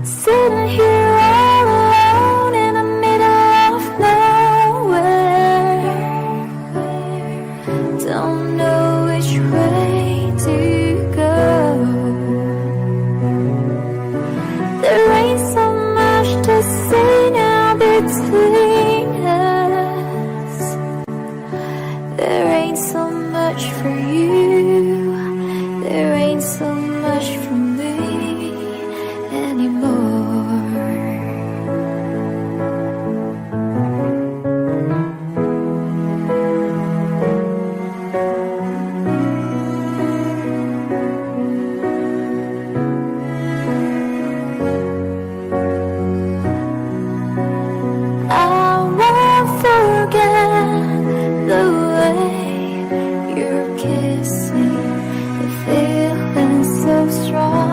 Sitting here all alone in the middle of nowhere, don't know which way to go. There ain't so much to say now between us. There ain't so much for you, there ain't so much for me anymore. I won't forget the way you're kissing, the feeling so strong.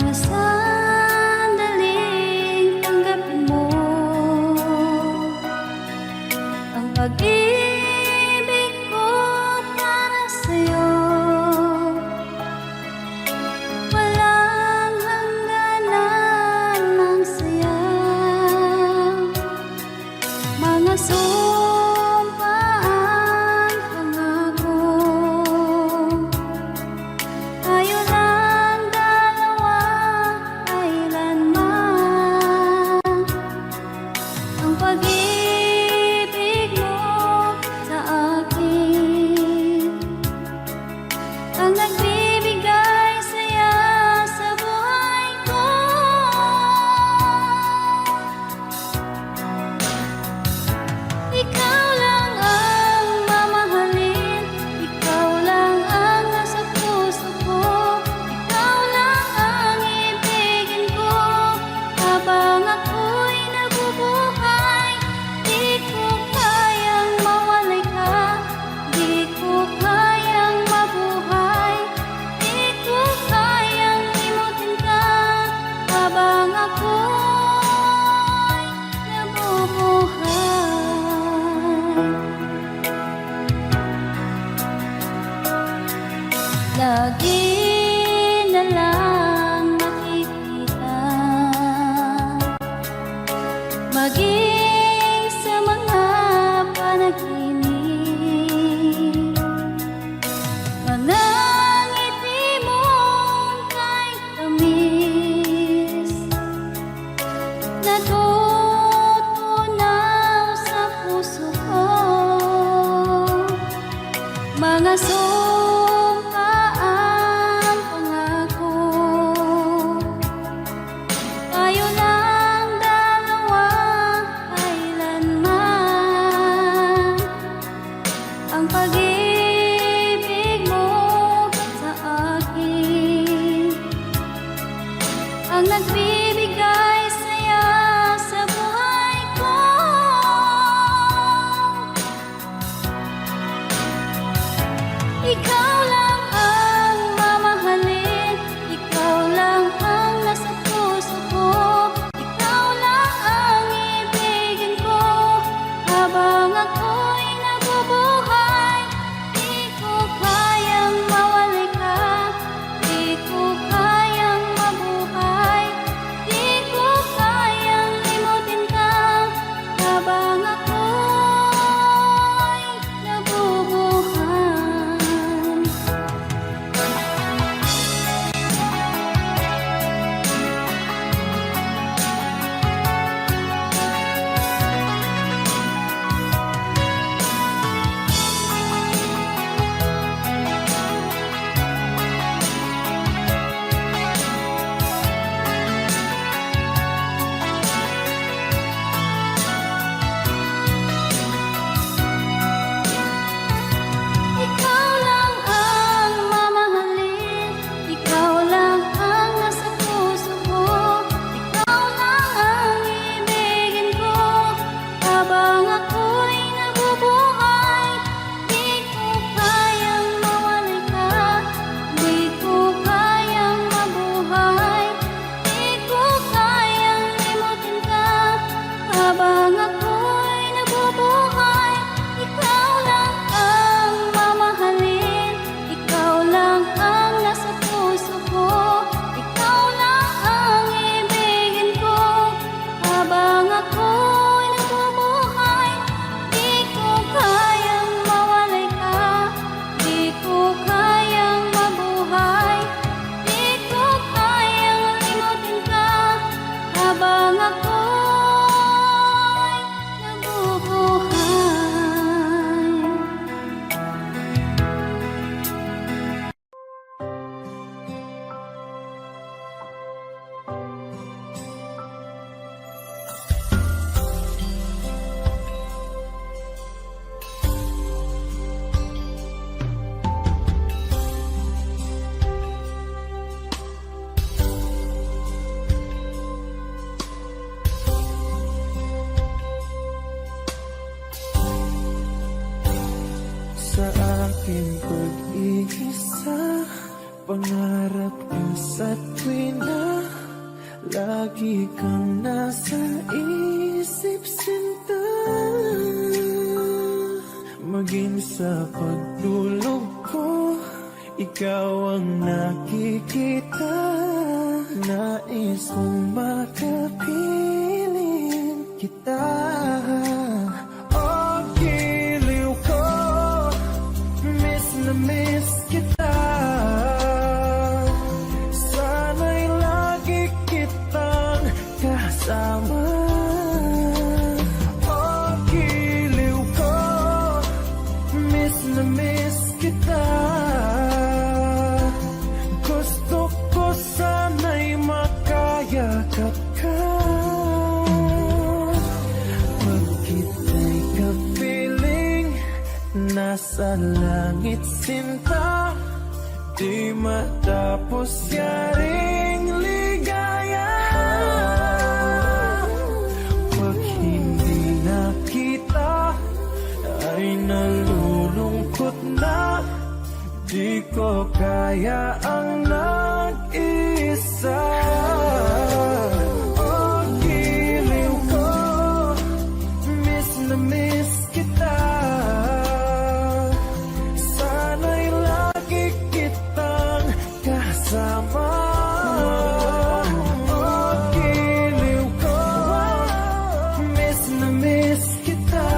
Sana sandaling tanggapin mo ang pag-ibig ko para sa'yo. Walang hangganan ng saya, mga sumpaan, pangako. Tayo lang dalawa, kailanman. Ang pag-ibig mo sa akin ang nagbibigay saya sa buhay ko. Ikaw lang ang mamahalin, ikaw lang ang nasa puso ko, ikaw lang ang ibigin ko habang ako'y nabubuhay. Di ko kayang mawalay ka, di ko kayang mabuhay, di ko kayang limutin ka habang ako'y nabubuhay. Lagi na lang makikita, maging sa mga panaginip, mga ngiti mong kahit tamis, natutunaw sa puso ko. Mga sumpaan, pangako. Tayo lang dalawa, kailanman. Ang pag-ibig mo sa akin ang nagbibigay saya sa buhay ko. Ikaw lang ang mamahalin, ikaw lang ang nasa puso ko, ikaw lang ang ibigin ko habang ako'y nabubuhay. Di ko kayang mawalay ka, di ko kayang mabuhay, di ko kayang limutin ka habang ako'y nabubuhay. Ikaw lang ang mamahalin, ikaw lang ang nasa puso ko, ikaw lang ang ibigin ko habang ako'y nabubuhay. Di ko kayang mawalay ka, di ko kayang mabuhay, di ko kayang limutin ka habang ako'y nabubuhay. Ikaw lang ang mamahalin, ikaw lang ang nasa puso ko, ikaw lang ang ibigin ko habang ako'y nabubuhay. Di ko kayang mawalay ka, di ko kayang mabuhay, di ko kayang limutin ka habang ako'y nabubuhay. Sa aking pag-iisa, pangarap ka sa tuwing na lagi kang nasa isip sinta. Maging sa pagtulog ko, ikaw ang nakikita. Nais kong makapiling kita. Oh, giliw ko, miss na miss kita. Sana'y lagi kitang kasama. Oh, giliw ko, miss na miss kita. Gusto ko sana'y makayakap ka. Pag kita'y kapiling, nasa langit sinta. Di matapos yaring ligaya. Pag hindi nakita, ay nalulungkot na. Di ko kaya ang nag-isa. Oh, giliw ko, miss na miss kita. Sana'y lagi kitang kasama. Oh, giliw ko, miss na miss kita.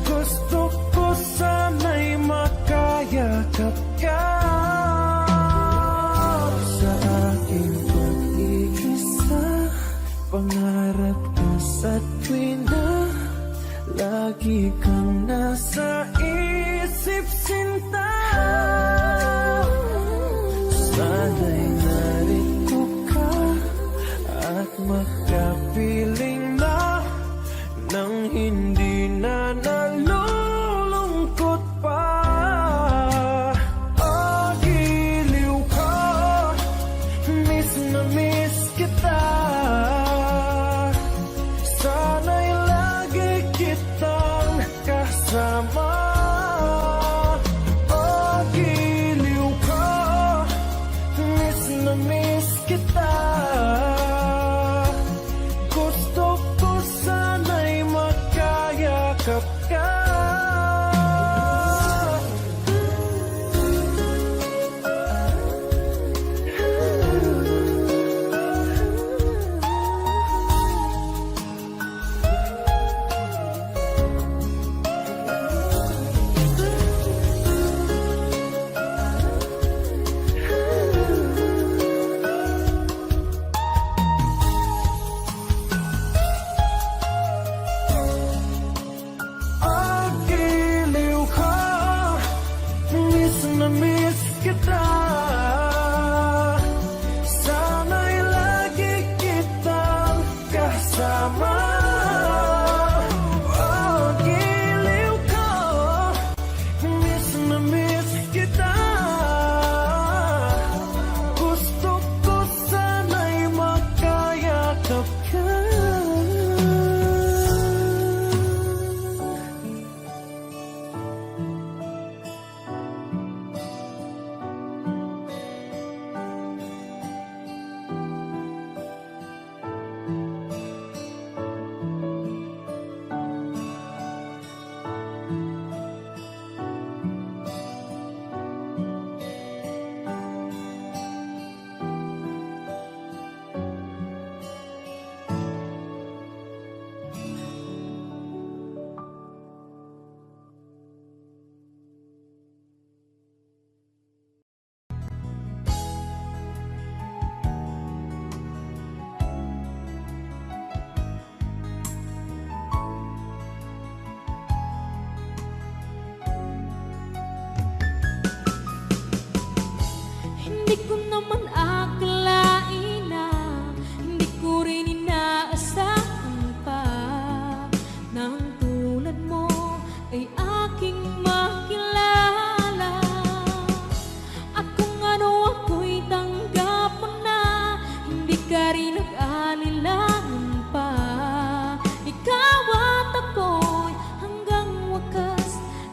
Gusto ko sana'y makayakap ka. Sa aking pag-iisa, pangarap ka sa tuwina. Lagi kang nasa isip sinta. Sana'y narito ka at makapiling na nang hindi na nalulungkot pa. Oh, giliw ko, miss na miss kita. Sana'y lagi kitang kasama. Oh, giliw ko, miss na miss kita. Gusto ko sana'y makayakap ka. Oh, giliw ko, miss na miss kita. Sana'y lagi kitang kasama. Oh, giliw ko, miss na miss kita. Gusto ko sana'y makayakap ka. Hindi ko naman akalain na hindi ko rin inaasahan pa nang tulad mo ay aking makilala. At kung ano ako'y tanggap mo na, hindi ka rin nag-alilangan pa. Ikaw at ako'y hanggang wakas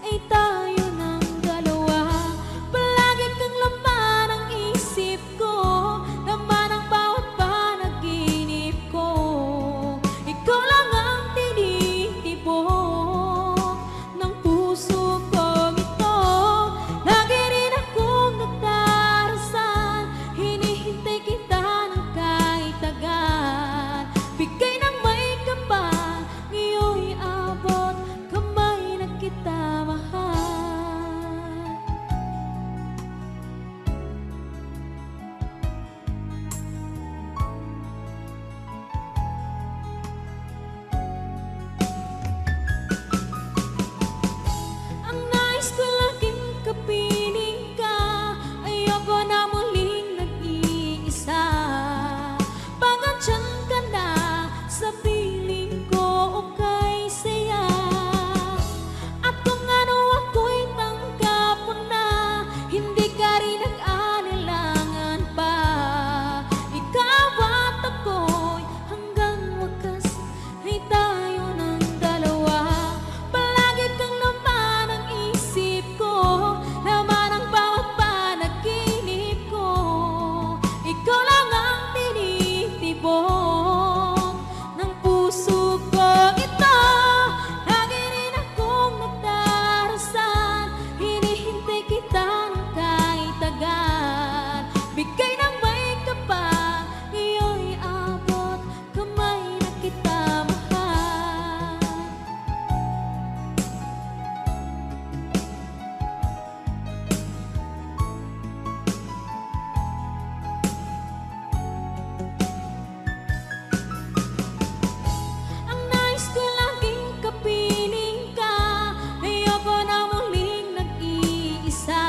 ay tayo ng dalawa. Palagi kang laman ng isip ko. bigay ng may kapal. Ngayon'y abot kamay na kita mahal. Ang nais ko laging kapiling ka, ayoko na muling nag-iisa.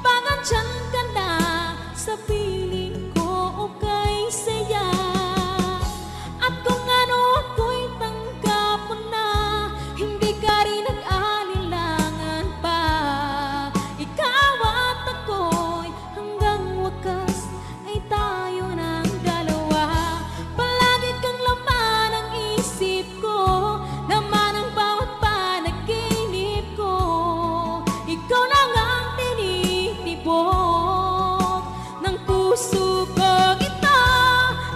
Pag andyan ka na sa piling ko, okay saya. At kung ano ako'y tanggap mo na, hindi ka rin nag-alilangan pa. Ikaw at ako'y hanggang wakas ay tayo ng dalawa. Palagi kang laman ng isip ko, laman ng bawat panaginip ko. Ikaw lang ang tinitibok ng puso kong ito.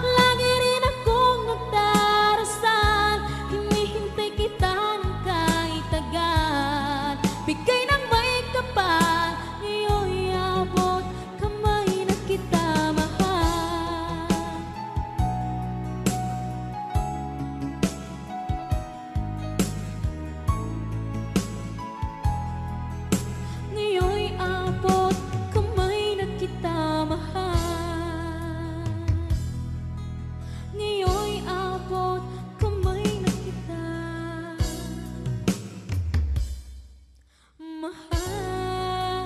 Lagi rin akong nagdarasal, hinihintay kita ng kahit tagal. Bigay ng may kapal, ngayon'y abot kamay na kita mahal. Ngayon'y abot kamay na kita mahal. Ngayon'y abot kamay na kita mahal.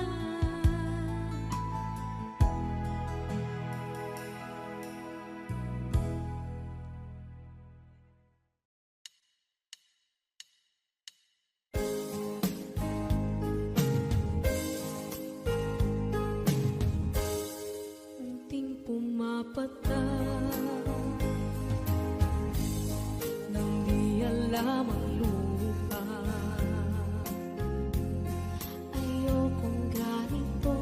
Unting pumapatak nang di alam ang lupa. Ayokong ganito,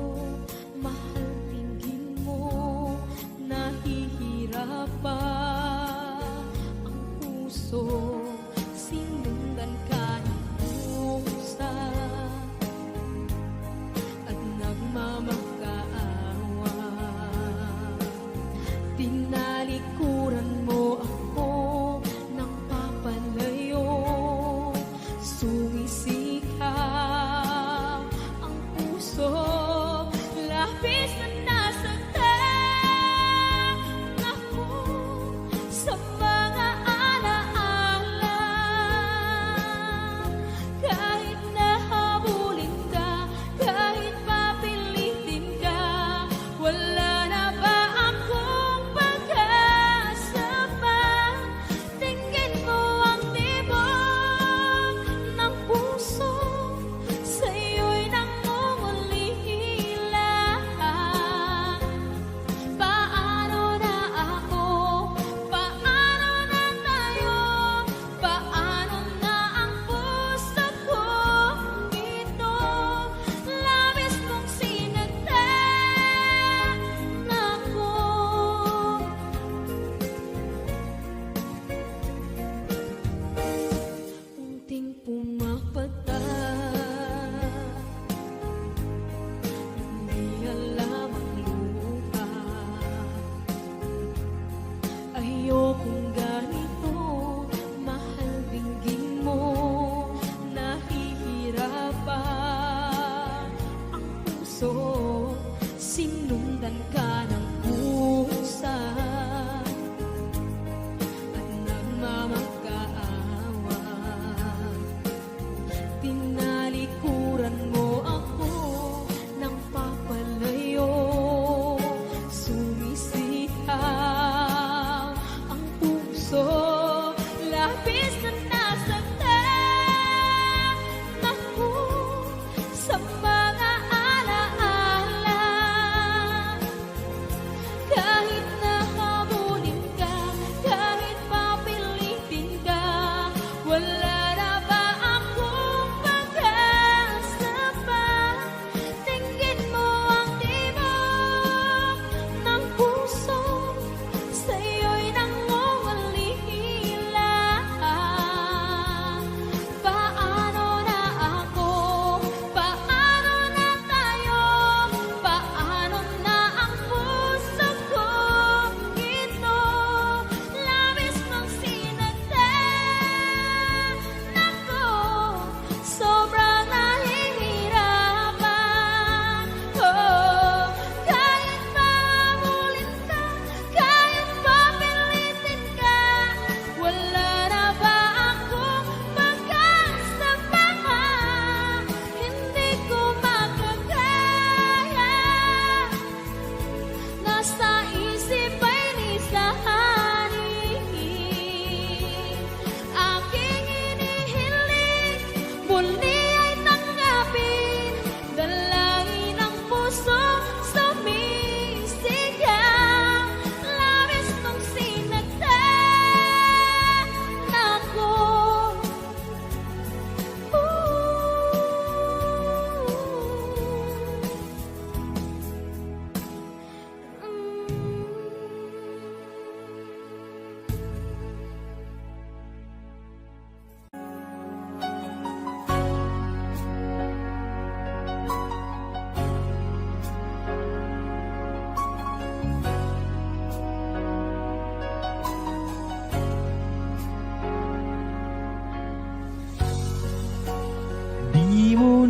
mahal, tingin mo, nahihirapan ang puso. Sinundan ka ng pusa at nagmamakaawa. Tinalikuran mo ako nang papalayo, sumisigaw ang puso. Labis na nasaktan ako sa mga alaala. Kahit nahabulin ka, kahit papilitin ka, wala na ba akong pag-asa pa? Tingin mo ang tibok ng puso, sa'yo'y nangungulila. Paano na ako? Paano na tayo? Paano na ang puso ko ito? Labis mong sinaktan ako. Unting pumapatak, hindi alam ang lupa. Ayokong ganito, mahal, dinggin mo, nahihirapan ang puso. Sinundan ka ng pusa at nagmamakaawa. Tinalikuran mo ako nang papalayo, sumisigaw ang puso. Labis na nasaktan ako sa mga alaala.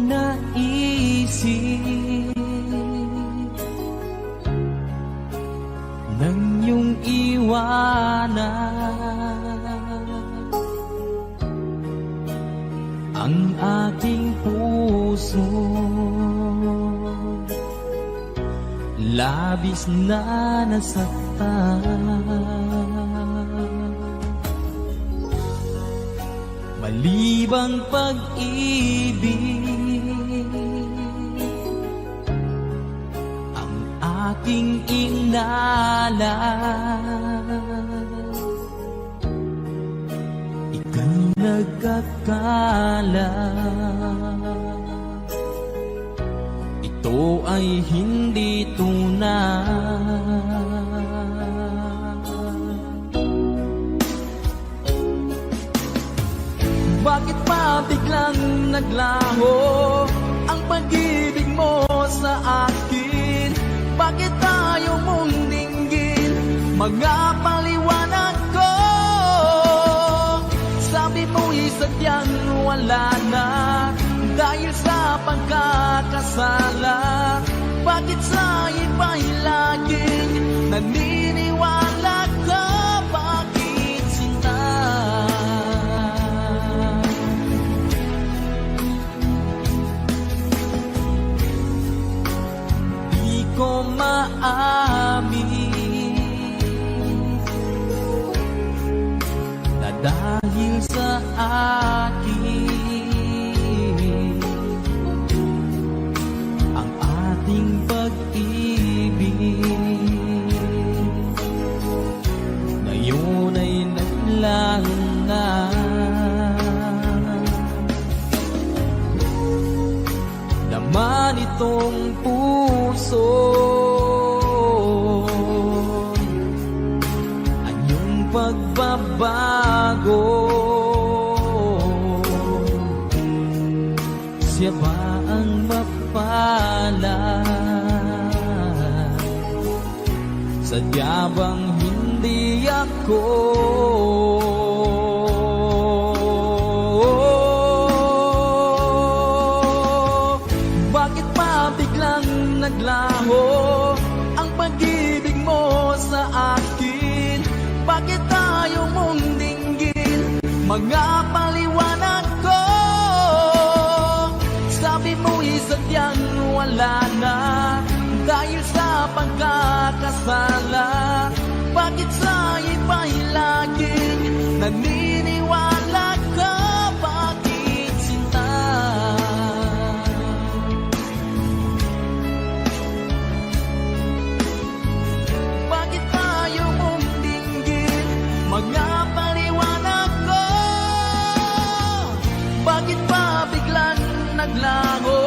naisip nang iyong iwanan ang aking puso. Labis na nasaktan, malibang pag-ibig ang aking inalan. Ika'y nagkakala, ito ay hindi tunay. Bakit pa biglang naglaho ang pag-ibig mo sa akin? Bakit ayaw mong dinggin mga paliwanag ko? Sabi mo'y sadyang wala na dahil sa pagkakasala. Bakit sa iba'y laging naniniwala ka? Bakit sinta? Di ko maamin na dahil sa akin ating pag-ibig ngayon ay naglaho na. Naman itong puso anyong pagbabago. Siya ba ang mapalad? Sadya bang hindi ako? Bakit pa biglang naglaho ang pag-ibig mo sa akin? Bakit ayaw mong dinggin mga paliwanag ko? Sabi mo'y sadyang wala na dahil sa pagkakasala. Bakit sa iba'y laging naniniwala ka? Bakit sinta? Bakit ayaw mong dinggin mga paliwanag ko? Bakit pa biglang naglaho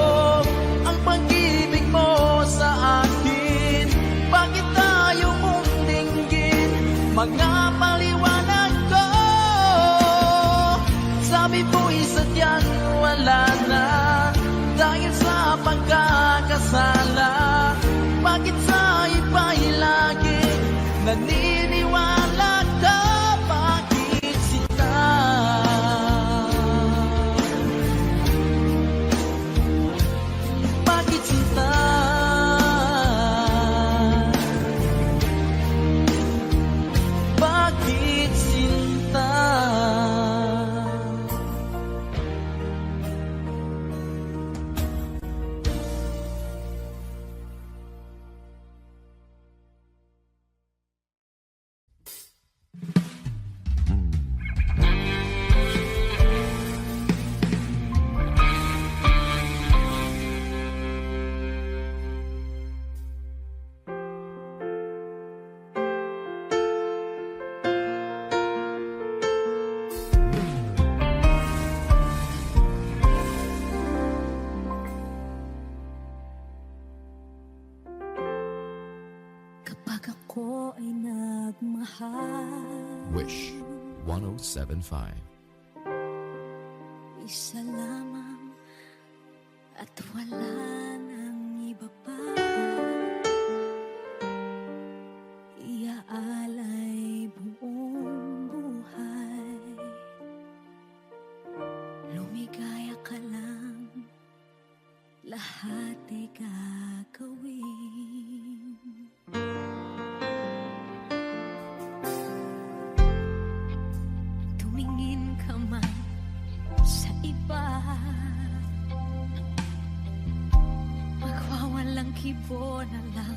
ang pag-ibig mo sa akin? Bakit ayaw mong dinggin mga paliwanag ko? Sabi mo'y sadyang wala na dahil sa pagkakasala. Bakit sa iba'y laging naniniwala ka? Bakit sinta? Bakit sinta? Bakit sinta? Kapag ako ay nagmahal, Wish 1075. isa lamang at wala nang iba pa. Iaalay buong buhay, lumigaya ka lang ko na lang